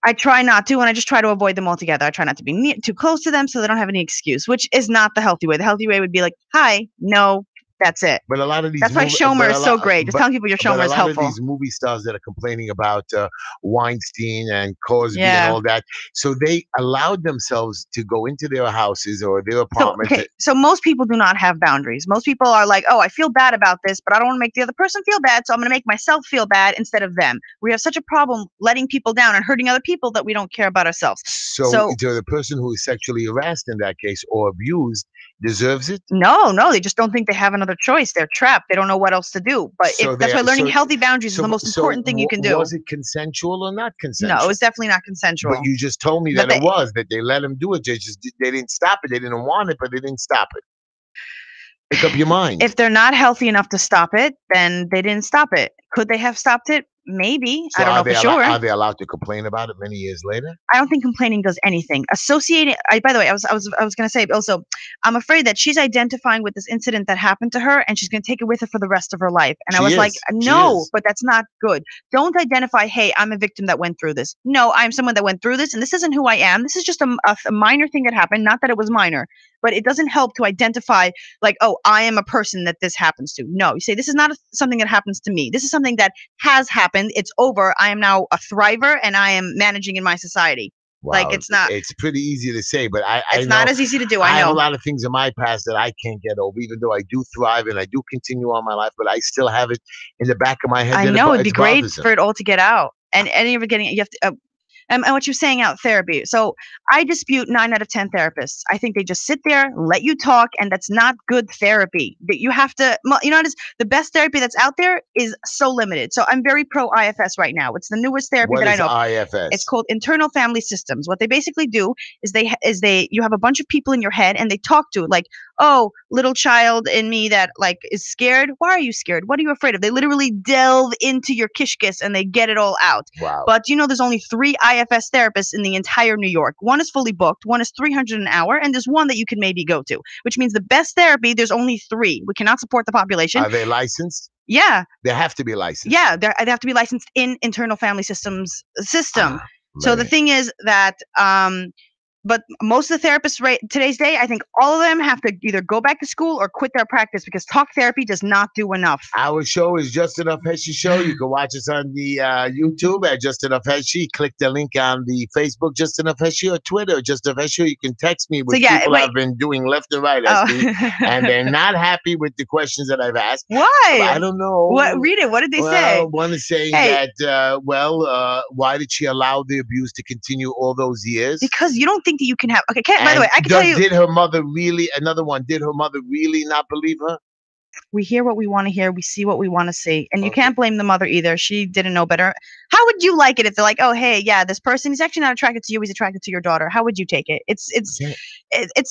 I try not to, and I just try to avoid them altogether. I try not to be too close to them so they don't have any excuse, which is not the healthy way. The healthy way would be like, "Hi, no, that's it." But a lot of these that's why Shomer is so great. Just telling people your Shomer is helpful. A lot of these movie stars that are complaining about Weinstein and Cosby and all that, so they allowed themselves to go into their houses or their apartments. So most people do not have boundaries. Most people are like, "Oh, I feel bad about this, but I don't want to make the other person feel bad, so I'm going to make myself feel bad instead of them." We have such a problem letting people down and hurting other people that we don't care about ourselves. So the person who is sexually harassed in that case or abused deserves it? No, they just don't think they have another choice. They're trapped. They don't know what else to do. But that's why learning healthy boundaries is the most important thing you can do. Was it consensual or not consensual? No, it was definitely not consensual. But you just told me that that they let him do it. They didn't stop it. They didn't want it, but they didn't stop it. Make up your mind. If they're not healthy enough to stop it, then they didn't stop it. Could they have stopped it? Maybe. So I don't know for sure. Are they allowed to complain about it many years later? I don't think complaining does anything. By the way, I was going to say also, I'm afraid that she's identifying with this incident that happened to her, and she's going to take it with her for the rest of her life. And I was like, no, but that's not good. Don't identify, "Hey, I'm a victim that went through this." No, I'm someone that went through this, and this isn't who I am. This is just a minor thing that happened. Not that it was minor, but it doesn't help to identify like, "Oh, I am a person that this happens to." No, you say, "This is not something that happens to me. This is something that has happened. It's over. I am now a thriver, and I am managing in my society." Wow, like it's not. It's pretty easy to say, but it's not as easy to do. I know. I have a lot of things in my past that I can't get over, even though I do thrive and I do continue on my life, but I still have it in the back of my head. I know it'd be great for it all to get out, and any of it getting. You have to. And what you're saying out therapy. So I dispute 9 out of 10 therapists. I think they just sit there, let you talk, and that's not good therapy. That you have to, it is the best therapy that's out there is so limited. So I'm very pro IFS right now. It's the newest therapy that I know. What is IFS? It's called internal family systems. What they basically do is you have a bunch of people in your head and they talk to like, "Oh, little child in me that like is scared. Why are you scared? What are you afraid of?" They literally delve into your kishkis and they get it all out. Wow. But there's only 3 IFS therapists in the entire New York. One is fully booked, one is $300 an hour, and there's one that you can maybe go to, which means the best therapy, there's only 3. We cannot support the population. Are they licensed? Yeah. They have to be licensed. Yeah, they have to be licensed in internal family systems system. So the thing is that but most of the therapists today's day, I think all of them have to either go back to school or quit their practice because talk therapy does not do enough. Our show is Just Enough Heshy Show. You can watch us on the YouTube at Just Enough Heshy. Click the link on the Facebook, Just Enough Heshy, or Twitter, Just Enough Heshy. You can text me, which people have been doing left and right, and they're not happy with the questions that I've asked. Why? I don't know. Read it. What did they say? One is saying that, why did she allow the abuse to continue all those years? Because you don't think think that you can have. Okay, by the way, I can tell you. Did her mother really? Another one. Did her mother really not believe her? We hear what we want to hear. We see what we want to see. And you can't blame the mother either. She didn't know better. How would you like it if they're like, oh, hey, yeah, this person is actually not attracted to you. He's attracted to your daughter. How would you take it? It's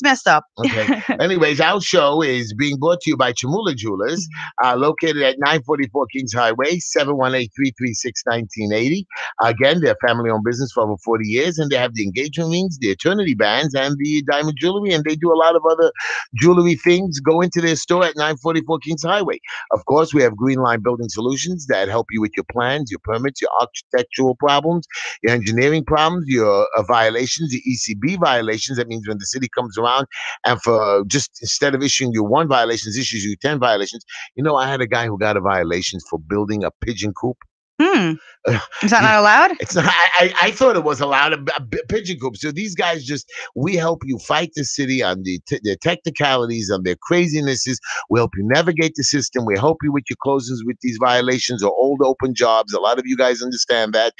messed up. Okay. Anyways, our show is being brought to you by Chamula Jewelers, located at 944 Kings Highway, 718-336-1980. Again, they're family-owned business for over 40 years, and they have the engagement rings, the eternity bands, and the diamond jewelry, and they do a lot of other jewelry things. Go into their store at 944 Kings Highway. Of course, we have Green Line Building Solutions that help you with your plans, your permits, your architectural problems, your engineering problems, your violations, your ECB violations. That means when the city comes around and for just instead of issuing you 1 violation, issues you 10 violations. You know, I had a guy who got a violation for building a pigeon coop. Is that not allowed? It's not. I thought it was allowed, a pigeon coop. So these guys we help you fight the city on the technicalities, on their crazinesses. We help you navigate the system. We help you with your closings with these violations or old open jobs. A lot of you guys understand that.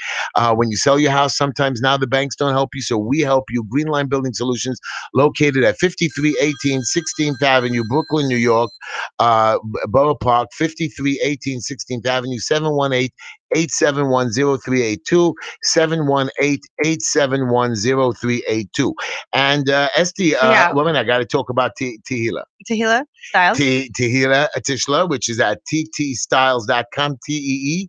When you sell your house, sometimes now the banks don't help you. So we help you. Green Line Building Solutions, located at 5318 16th Avenue, Brooklyn, New York, Borough Park, 5318 16th Avenue, 718-871-0382, 718-871-0382. And Esty, woman, I got to talk about Tehila. Tehila Styles. Tehila Tishla, which is at ttstyles.com, TEE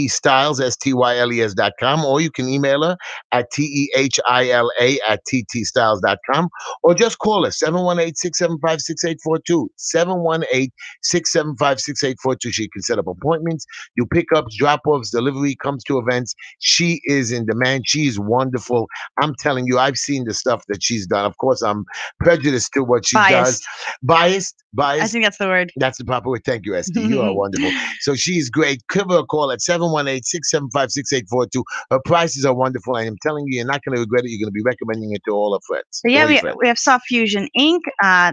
Styles, STYLES.com, or you can email her at TEHILA@TTstyles.com, or just call us 718-675-6842, 718-675-6842. She can set up appointments, you pickups, drop-offs, delivery, comes to events. She is in demand. She's wonderful. I'm telling you, I've seen the stuff that she's done. Of course, I'm prejudiced to what she does. Biased. I think that's the word. That's the proper word. Thank you, Esty. You are wonderful. So she's great. Give her a call at 718-675-6842. Her prices are wonderful. And I'm telling you, you're not going to regret it. You're going to be recommending it to all her friends. So yeah, we have Soft Fusion Inc.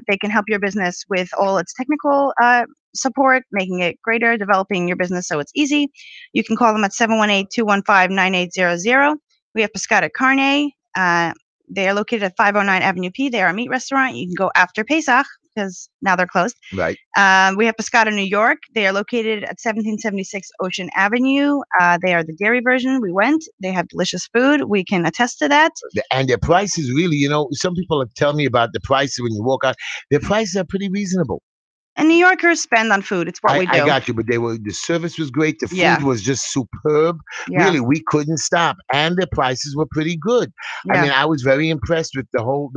They can help your business with all its technical support, making it greater, developing your business so it's easy. You can call them at 718-215-9800. We have Pescata Carne. They are located at 509 Avenue P. They are a meat restaurant. You can go after Pesach because now they're closed. Right. We have Pescata New York. They are located at 1776 Ocean Avenue. They are the dairy version. We went. They have delicious food. We can attest to that. And their prices really, some people tell me about the prices when you walk out. Their prices are pretty reasonable. And New Yorkers spend on food. It's what we do. I got you, but the service was great. The food was just superb. Yeah. Really, we couldn't stop, and the prices were pretty good. Yeah. I mean, I was very impressed with the whole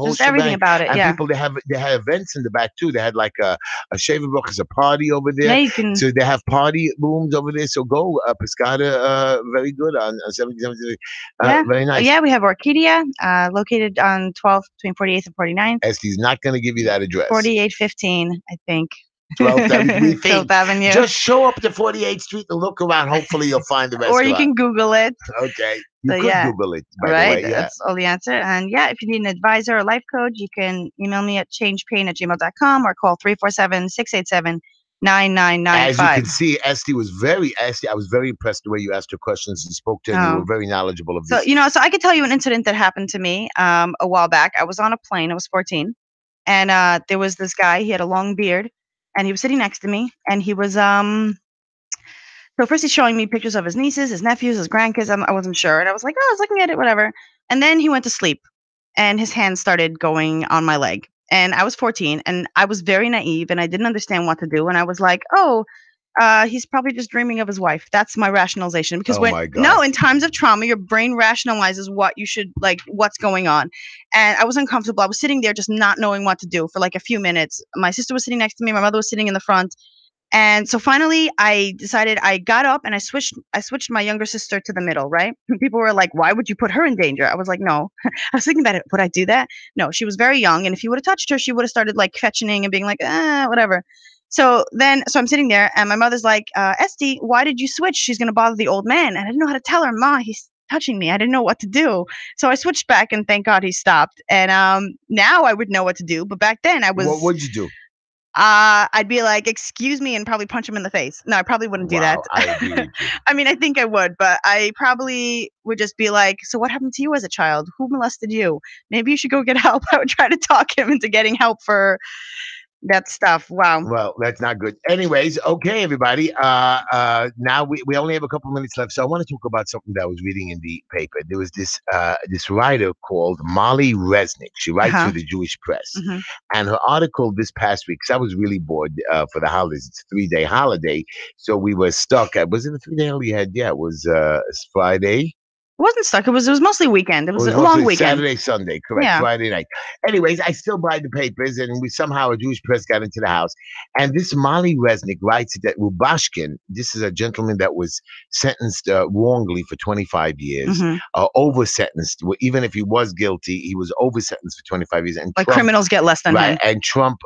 just everything about it. And people, they had events in the back too. They had like a Shaverbook as a party over there. Yeah, so they have party rooms over there. So go Pescata, very good on 1773. Very nice. Yeah, we have Orchidia, located on 12th between 48th and 49th. He's not going to give you that address. 4815. I think. 12th Avenue. Just show up to 48th Street and look around. Hopefully you'll find the restaurant. Or you can Google it. Okay. You could Google it, by the way. Yeah. That's all the answer. And yeah, if you need an advisor or life coach, you can email me at changepain@gmail.com or call 347-687-9995. As you can see, Esty, I was very impressed the way you asked her questions and spoke to her. You were very knowledgeable of this. So I could tell you an incident that happened to me a while back. I was on a plane. I was 14. And there was this guy. He had a long beard. And he was sitting next to me, and he was so first he's showing me pictures of his nieces, his nephews, his grandkids. I wasn't sure, and I was like, I was looking at it, whatever. And then he went to sleep, and his hand started going on my leg. And I was 14, and I was very naive, and I didn't understand what to do. And I was like, he's probably just dreaming of his wife. That's my rationalization. Because in times of trauma, your brain rationalizes what's going on. And I was uncomfortable. I was sitting there just not knowing what to do for like a few minutes. My sister was sitting next to me. My mother was sitting in the front. And so finally I decided, I got up and I switched my younger sister to the middle, right? And people were like, why would you put her in danger? I was like, no. I was thinking about it. Would I do that? No, she was very young. And if you would have touched her, she would have started like fetching and being like, whatever. So I'm sitting there and my mother's like, Esty, why did you switch? She's going to bother the old man. And I didn't know how to tell her, Ma, he's touching me. I didn't know what to do. So I switched back and thank God he stopped. And now I would know what to do. But back then I was. What would you do? I'd be like, excuse me, and probably punch him in the face. No, I probably wouldn't do that. I agree with you. I mean, I think I would, but I probably would just be like, so what happened to you as a child? Who molested you? Maybe you should go get help. I would try to talk him into getting help for that stuff. Wow. Well, that's not good. Anyways, okay, everybody. Now we only have a couple minutes left, so I want to talk about something that I was reading in the paper. There was this writer called Molly Resnick. She writes for the Jewish Press, and her article this past week. Because I was really bored for the holidays. It's a 3-day holiday, so we were stuck. Was it a 3-day holiday? Yeah, it was Friday. It wasn't stuck. It was mostly weekend. It was a long weekend. Saturday, Sunday, correct. Yeah. Friday night. Anyways, I still buy the papers, and we somehow a Jewish press got into the house. And this Molly Resnick writes that Rubashkin, this is a gentleman that was sentenced wrongly for 25 years, over sentenced. Even if he was guilty, he was over sentenced for 25 years. And like Trump, criminals get less than him. And Trump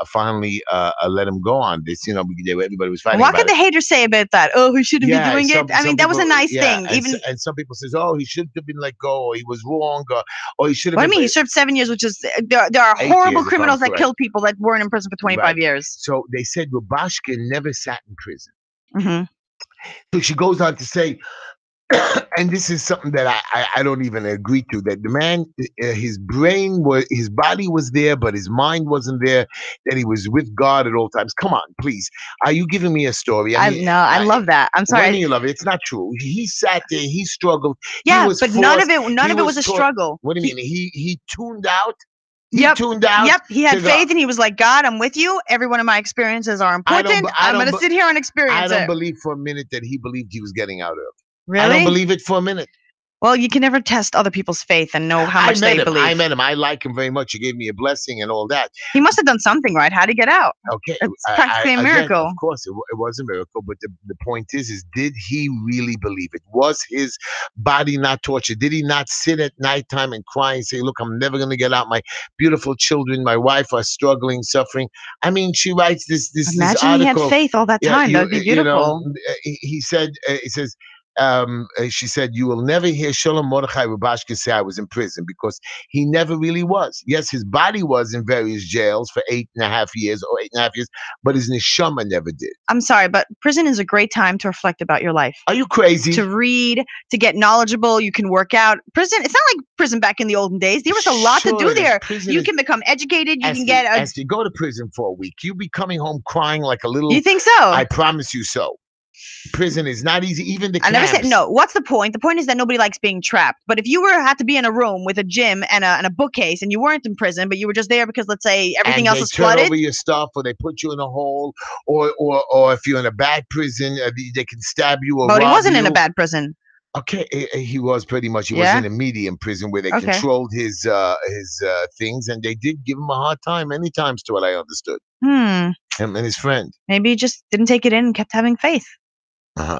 finally let him go on this. Everybody was fighting. What could the haters say about that? Oh, he shouldn't be doing it. I mean, that was a nice thing. And some people says, oh, he should have been let go, or he was wrong, or he should have. What do you mean? He served 7 years, which is there are horrible criminals that killed people that weren't in prison for 25 years. So they said Rubashkin never sat in prison. So she goes on to say, and this is something that I don't even agree to, that the man, his body was there, but his mind wasn't there, that he was with God at all times. Come on, please. Are you giving me a story? I love that. I'm sorry. Why do you love it? It's not true. He sat there, he struggled. Yeah, but none of it was a struggle. What do you mean? He tuned out? Tuned out. Yep. He had faith, and he was like, God, I'm with you. Every one of my experiences are important. I'm going to sit here and experience it. I don't believe for a minute that he believed he was getting out of. Really? I don't believe it for a minute. Well, you can never test other people's faith and know how much they believe. I met him. I like him very much. He gave me a blessing and all that. He must have done something right. How did he get out? Okay. It's practically a miracle. Again, of course, it was a miracle. But the point is did he really believe it? Was his body not tortured? Did he not sit at nighttime and cry and say, look, I'm never going to get out. My beautiful children, my wife are struggling, suffering. I mean, she writes this Imagine article. He had faith all that time. That would be beautiful. He said, she said, you will never hear Shalom Mordechai Rubashkin say I was in prison, because he never really was. Yes, his body was in various jails for 8.5 years, but his neshama never did. I'm sorry, but prison is a great time to reflect about your life. Are you crazy? To read, to get knowledgeable. You can work out. Prison, it's not like prison back in the olden days. There was a lot to do there. You can become educated. You can get go to prison for a week. You'll be coming home crying like a little. You think so? I promise you so. Prison is not easy. Even the camps. I never said no. What's the point? The point is that nobody likes being trapped. But if you had to be in a room with a gym and a bookcase, and you weren't in prison, but you were just there because, let's say, everything else is flooded, they turn over your stuff, or they put you in a hole, or if you're in a bad prison, they can stab you or rob you. But he wasn't in a bad prison. Okay, he was pretty much. He was in a medium prison where they controlled his things, and they did give him a hard time many times, to what I understood. Him and his friend. Maybe he just didn't take it in and kept having faith.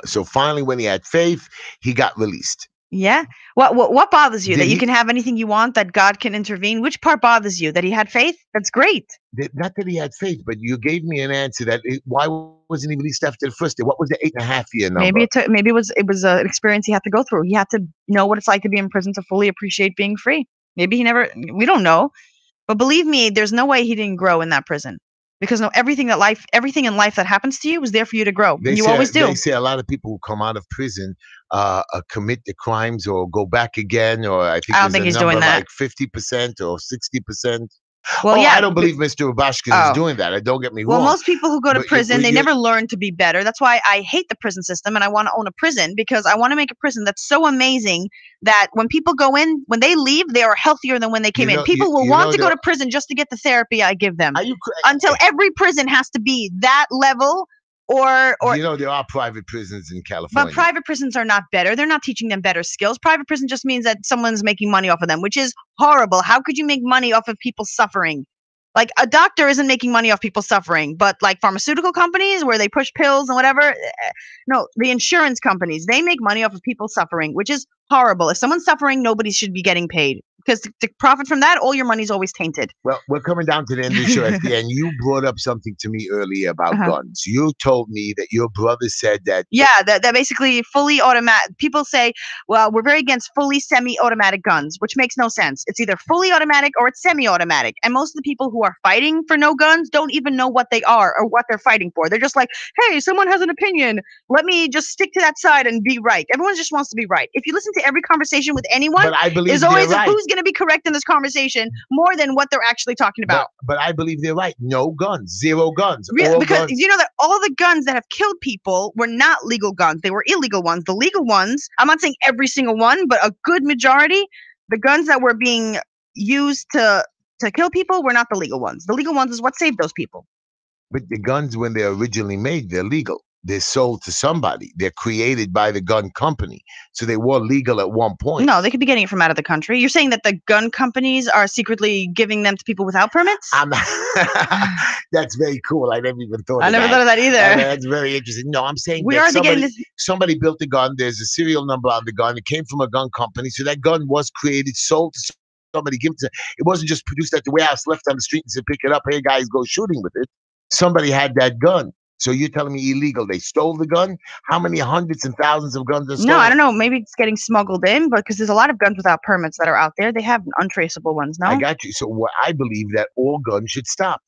So finally, when he had faith, he got released. Yeah. What bothers you? That you can have anything you want, that God can intervene? Which part bothers you? That he had faith? That's great. Not that he had faith, but you gave me an answer that why wasn't he released after the first day? What was the 8.5 year number? Maybe it was an experience he had to go through. He had to know what it's like to be in prison to fully appreciate being free. Maybe we don't know. But believe me, there's no way he didn't grow in that prison. Because everything in life that happens to you was there for you to grow. And you always do. They say a lot of people who come out of prison commit the crimes or go back again, or I don't think he's doing that. Like 50% or 60%. Well, I don't believe Mr. Rubashkin is doing that. Don't get me wrong. Well, most people who go to prison, they never learn to be better. That's why I hate the prison system, and I want to own a prison, because I want to make a prison that's so amazing that when people go in, when they leave, they are healthier than when they came in. People will want to go to prison just to get the therapy I give them. Until every prison has to be that level. Or there are private prisons in California. But private prisons are not better. They're not teaching them better skills. Private prison just means that someone's making money off of them, which is horrible. How could you make money off of people suffering? Like, a doctor isn't making money off people suffering, but like pharmaceutical companies where they push pills and whatever. No, the insurance companies, they make money off of people suffering, which is horrible. If someone's suffering, nobody should be getting paid. because to profit from that, all your money's always tainted. Well, we're coming down to the end of the show, SD, and you brought up something to me earlier about guns. You told me that your brother said that. Yeah, that basically fully automatic. People say, well, we're very against fully semi-automatic guns, which makes no sense. It's either fully automatic or it's semi-automatic. And most of the people who are fighting for no guns don't even know what they are or what they're fighting for. They're just like, hey, someone has an opinion. Let me just stick to that side and be right. Everyone just wants to be right. If you listen to every conversation with anyone, there's always who's going to be correct in this conversation more than what they're actually talking about. But I believe they're right. No guns, zero guns. Really? Because you know that all the guns that have killed people were not legal guns. They were illegal ones. The legal ones, I'm not saying every single one, but a good majority, the guns that were being used to kill people were not the legal ones. The legal ones is what saved those people. But the guns, when they're originally made, they're legal. They're sold to somebody. They're created by the gun company. So they were legal at one point. No, they could be getting it from out of the country. You're saying that the gun companies are secretly giving them to people without permits? That's very cool. I never even thought of that. I never thought of that either. That's very interesting. No, I'm saying somebody built a gun. There's a serial number on the gun. It came from a gun company. So that gun was created, sold to somebody. It wasn't just produced at the warehouse, left on the street and said, pick it up. Hey, guys, go shooting with it. Somebody had that gun. So you're telling me illegal? They stole the gun? How many hundreds and thousands of guns are stolen? No, I don't know. Maybe it's getting smuggled in, but because there's a lot of guns without permits that are out there. They have untraceable ones, no? I got you. So I believe that all guns should stop.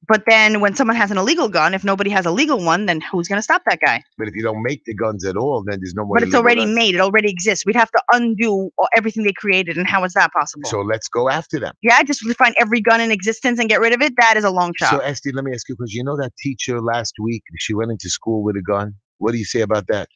But then when someone has an illegal gun, if nobody has a legal one, then who's going to stop that guy? But if you don't make the guns at all, then there's no more. But it's already made. It already exists. We'd have to undo everything they created. And how is that possible? So let's go after them. Yeah, just find every gun in existence and get rid of it. That is a long shot. So, Esty, let me ask you, because you know that teacher last week, she went into school with a gun. What do you say about that?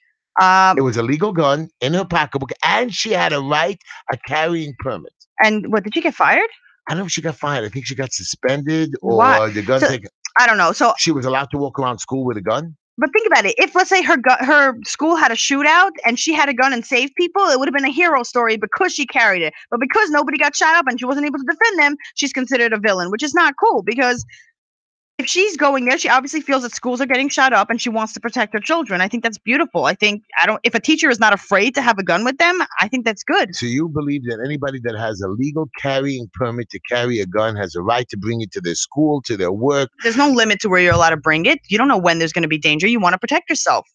It was a legal gun in her pocketbook, and she had a carrying permit. And what, did she get fired? I don't know if she got fired. I think she got suspended or the gun taken. I don't know. So she was allowed to walk around school with a gun? But think about it. If, let's say, her school had a shootout and she had a gun and saved people, it would have been a hero story because she carried it. But because nobody got shot up and she wasn't able to defend them, she's considered a villain, which is not cool because if she's going there, she obviously feels that schools are getting shot up and she wants to protect her children. I think that's beautiful. If a teacher is not afraid to have a gun with them, I think that's good. So you believe that anybody that has a legal carrying permit to carry a gun has a right to bring it to their school, to their work? There's no limit to where you're allowed to bring it. You don't know when there's going to be danger. You want to protect yourself.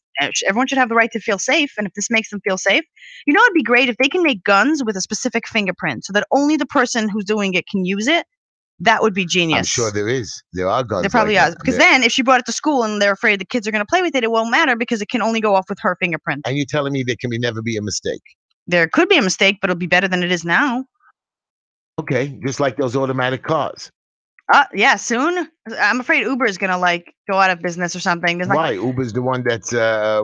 Everyone should have the right to feel safe. And if this makes them feel safe, you know, it'd be great if they can make guns with a specific fingerprint so that only the person who's doing it can use it. That would be genius. I'm sure there is. There are guns. There probably is. Because then if she brought it to school and they're afraid the kids are going to play with it, it won't matter because it can only go off with her fingerprint. And you're telling me there can never be a mistake? There could be a mistake, but it'll be better than it is now. Okay. Just like those automatic cars. Yeah, soon. I'm afraid Uber is going to go out of business or something. Why? Uber's the one that's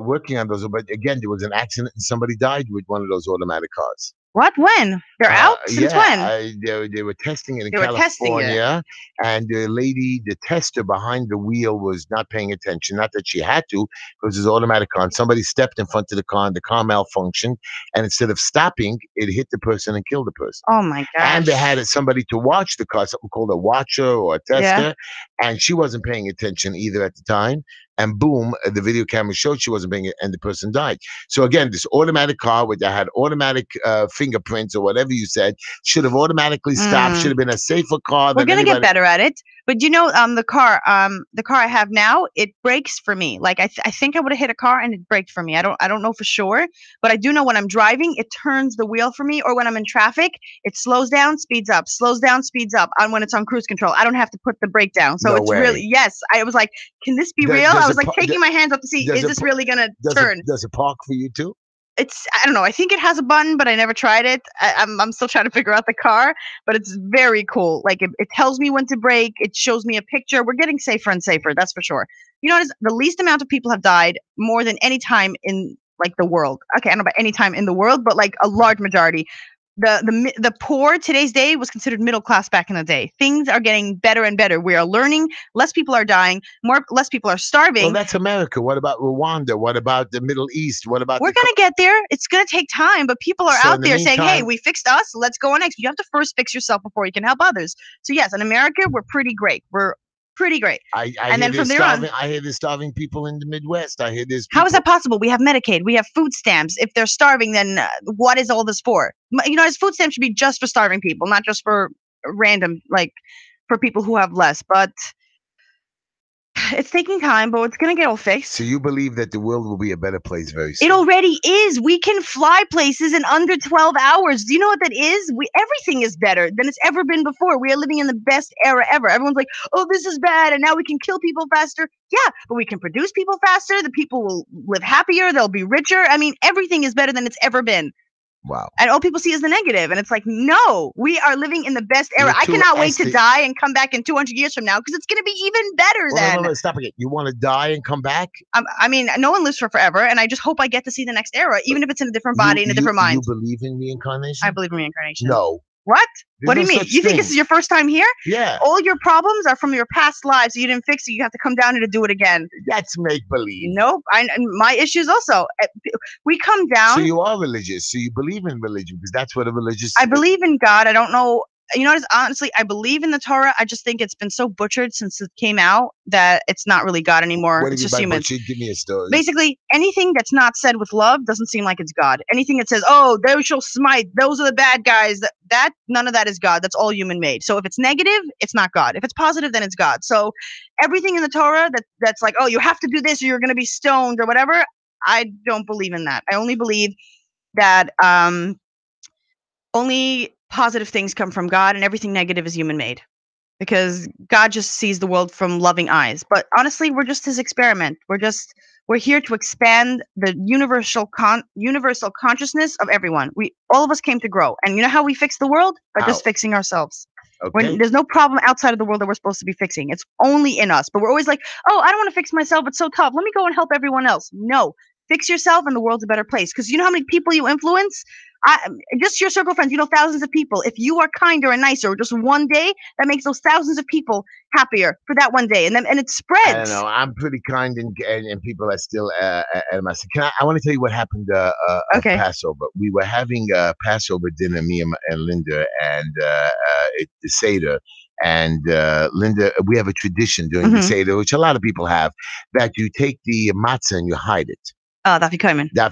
working on those. But again, there was an accident and somebody died with one of those automatic cars. What? When? They're out? Since when? They were testing it in California. And the tester behind the wheel was not paying attention. Not that she had to, because it's automatic car. And somebody stepped in front of the car and the car malfunctioned. And instead of stopping, it hit the person and killed the person. Oh my gosh. And they had somebody to watch the car, something called a watcher or a tester. Yeah. And she wasn't paying attention either at the time. And boom, the video camera showed she wasn't paying it, and the person died. So again, this automatic car that had automatic fingerprints or whatever you said should have automatically stopped. Should have been a safer car. We're gonna get better at it. But you know, the car I have now, it brakes for me. Like I think I would have hit a car and it braked for me. I don't know for sure, but I do know when I'm driving, it turns the wheel for me. Or when I'm in traffic, it slows down, speeds up, slows down, speeds up. And when it's on cruise control, I don't have to put the brake down. So it's really, yes. I was like, can this be real? I was like taking my hands up to see, is this really gonna turn? Does it park for you too? I don't know. I think it has a button, but I never tried it. I'm still trying to figure out the car, but it's very cool. Like it tells me when to brake. It shows me a picture. We're getting safer and safer. That's for sure. You notice the least amount of people have died more than any time in the world. Okay, I don't know about any time in the world, but a large majority. The poor today's day was considered middle class back in the day. Things are getting better and better. We are learning. Less people are dying. Less people are starving. Well, that's America. What about Rwanda? What about the Middle East? What about? We're gonna get there. It's gonna take time, but people are out there saying, "Hey, we fixed us. Let's go on next." You have to first fix yourself before you can help others. So yes, in America, we're pretty great. We're pretty great. I And hear then from there's there on, starving. I hear there's starving people in the Midwest. I hear there's people. how is that possible? We have Medicaid, we have food stamps. If they're starving, then what is all this for? As food stamps should be just for starving people, not just for random, like for people who have less. But it's taking time, but it's gonna get all fixed. So you believe that the world will be a better place very soon? It already is. We can fly places in under 12 hours. Do you know what that is? Everything is better than it's ever been before. We are living in the best era ever. Everyone's like, oh, this is bad, and now we can kill people faster. Yeah, but we can produce people faster. The people will live happier. They'll be richer. I mean, everything is better than it's ever been. Wow. And all people see is the negative. And it's like, no, we are living in the best era. I cannot wait to die and come back in 200 years from now because it's going to be even better then. No, stop again. You want to die and come back? I mean, no one lives for forever. And I just hope I get to see the next era, even if it's in a different body, in a different mind. You believe in reincarnation? I believe in reincarnation. No. What? There's what do you mean? You think this is your first time here? Yeah. All your problems are from your past lives. You didn't fix it. You have to come down here to do it again. That's make believe. Nope. My issues also. We come down. So you are religious. So you believe in religion because that's what a religious. I believe in God. I don't know. Honestly, I believe in the Torah. I just think it's been so butchered since it came out that it's not really God anymore. What it's do you just humans. Butchered? Give me a story. Basically, anything that's not said with love doesn't seem like it's God. Anything that says, "Oh, thou shalt smite," those are the bad guys. That none of that is God. That's all human made. So if it's negative, it's not God. If it's positive, then it's God. So everything in the Torah that's like, "Oh, you have to do this or you're going to be stoned" or whatever, I don't believe in that. I only believe that only positive things come from God and everything negative is human made, because God just sees the world from loving eyes. But honestly, we're just his experiment. We're here to expand the universal consciousness of everyone. All of us came to grow. And you know how we fix the world? By just fixing ourselves. Okay. There's no problem outside of the world that we're supposed to be fixing. It's only in us. But we're always like, oh, I don't want to fix myself. It's so tough. Let me go and help everyone else. No. Fix yourself and the world's a better place. Because you know how many people you influence? Just your circle of friends, thousands of people. If you are kinder and nicer just one day, that makes those thousands of people happier for that one day. And it spreads. I don't know. I'm pretty kind and people are still at my. I want to tell you what happened at Passover. We were having Passover dinner, me and Linda, and the Seder. And Linda, we have a tradition during the Seder, which a lot of people have, that you take the matzah and you hide it. Oh, Daffy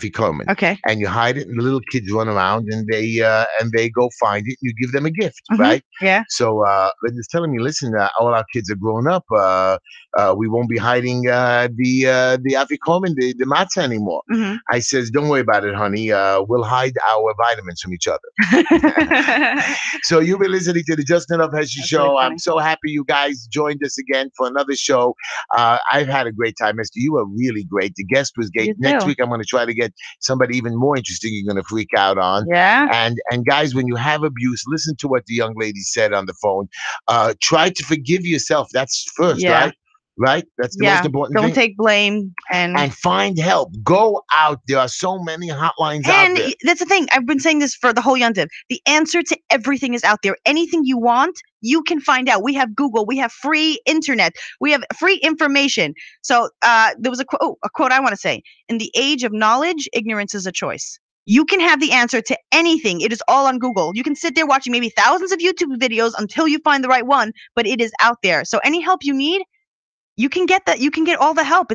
Coleman. Okay. And you hide it, and the little kids run around, and they go find it. And you give them a gift, right? Yeah. So Linda's telling me, listen, all our kids are grown up. We won't be hiding the Daffy Coleman, the matzah anymore. I says, don't worry about it, honey. We'll hide our vitamins from each other. So you've been listening to the Just Enough Heshy Show. Really, I'm so happy you guys joined us again for another show. I've had a great time, Esther. You were really great. The guest was great. Next week, I'm going to try to get somebody even more interesting you're going to freak out on. Yeah. And guys, when you have abuse, listen to what the young lady said on the phone. Try to forgive yourself. That's first, right? Right? That's the most important thing. Don't take blame and find help. Go out. There are so many hotlines out there. And that's the thing. I've been saying this for the whole Yontiv. The answer to everything is out there. Anything you want, you can find out. We have Google. We have free internet. We have free information. So there was a quote I want to say. In the age of knowledge, ignorance is a choice. You can have the answer to anything. It is all on Google. You can sit there watching maybe thousands of YouTube videos until you find the right one, but it is out there. So any help you need, you can get that. You can get all the help.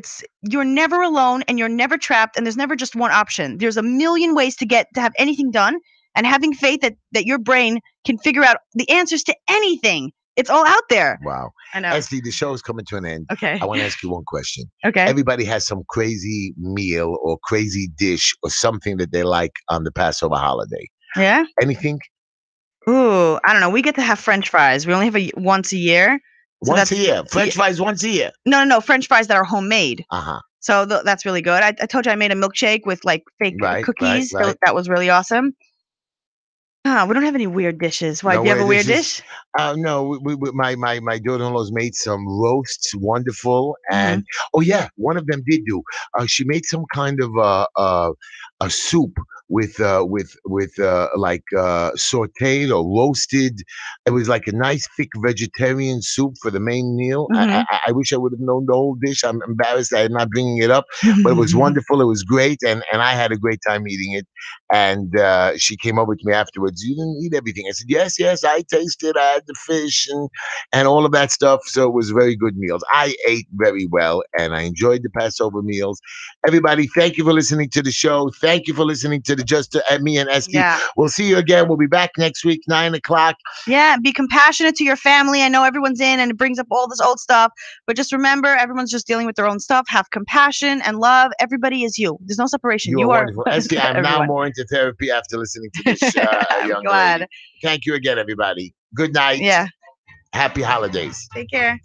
You're never alone and you're never trapped, and there's never just one option. There's a million ways to have anything done, and having faith that your brain can figure out the answers to anything. It's all out there. Wow. I know. Esty, the show is coming to an end. Okay. I want to ask you one question. Okay. Everybody has some crazy meal or crazy dish or something that they like on the Passover holiday. Yeah. Anything? Ooh, I don't know. We get to have French fries. We only have once a year. So once a year. French fries once a year. No. French fries that are homemade. Uh-huh. So that's really good. I told you I made a milkshake with like fake cookies. Right. That was really awesome. We don't have any weird dishes. Why? Do you have a weird dish? No. My daughter-in-law's made some roasts, wonderful, and one of them did do. She made some kind of a soup with like sautéed or roasted. It was like a nice thick vegetarian soup for the main meal. Mm-hmm. I wish I would have known the whole dish. I'm embarrassed I'm not bringing it up, but it was wonderful. It was great, and I had a great time eating it. And she came over to me afterwards. You didn't eat everything. I said, yes, yes, I tasted. I had the fish and all of that stuff. So it was very good meals. I ate very well, and I enjoyed the Passover meals. Everybody, thank you for listening to the show. Thank you for listening to the Just Me and Esty. Yeah. We'll see you again. We'll be back next week, 9:00. Yeah, be compassionate to your family. I know everyone's in and it brings up all this old stuff, but just remember, everyone's just dealing with their own stuff. Have compassion and love. Everybody is you. There's no separation. You are wonderful. Esty, I'm now everyone. more into therapy after listening to this I'm young glad. lady. Thank you again, everybody. Good night. Yeah. Happy holidays. Take care.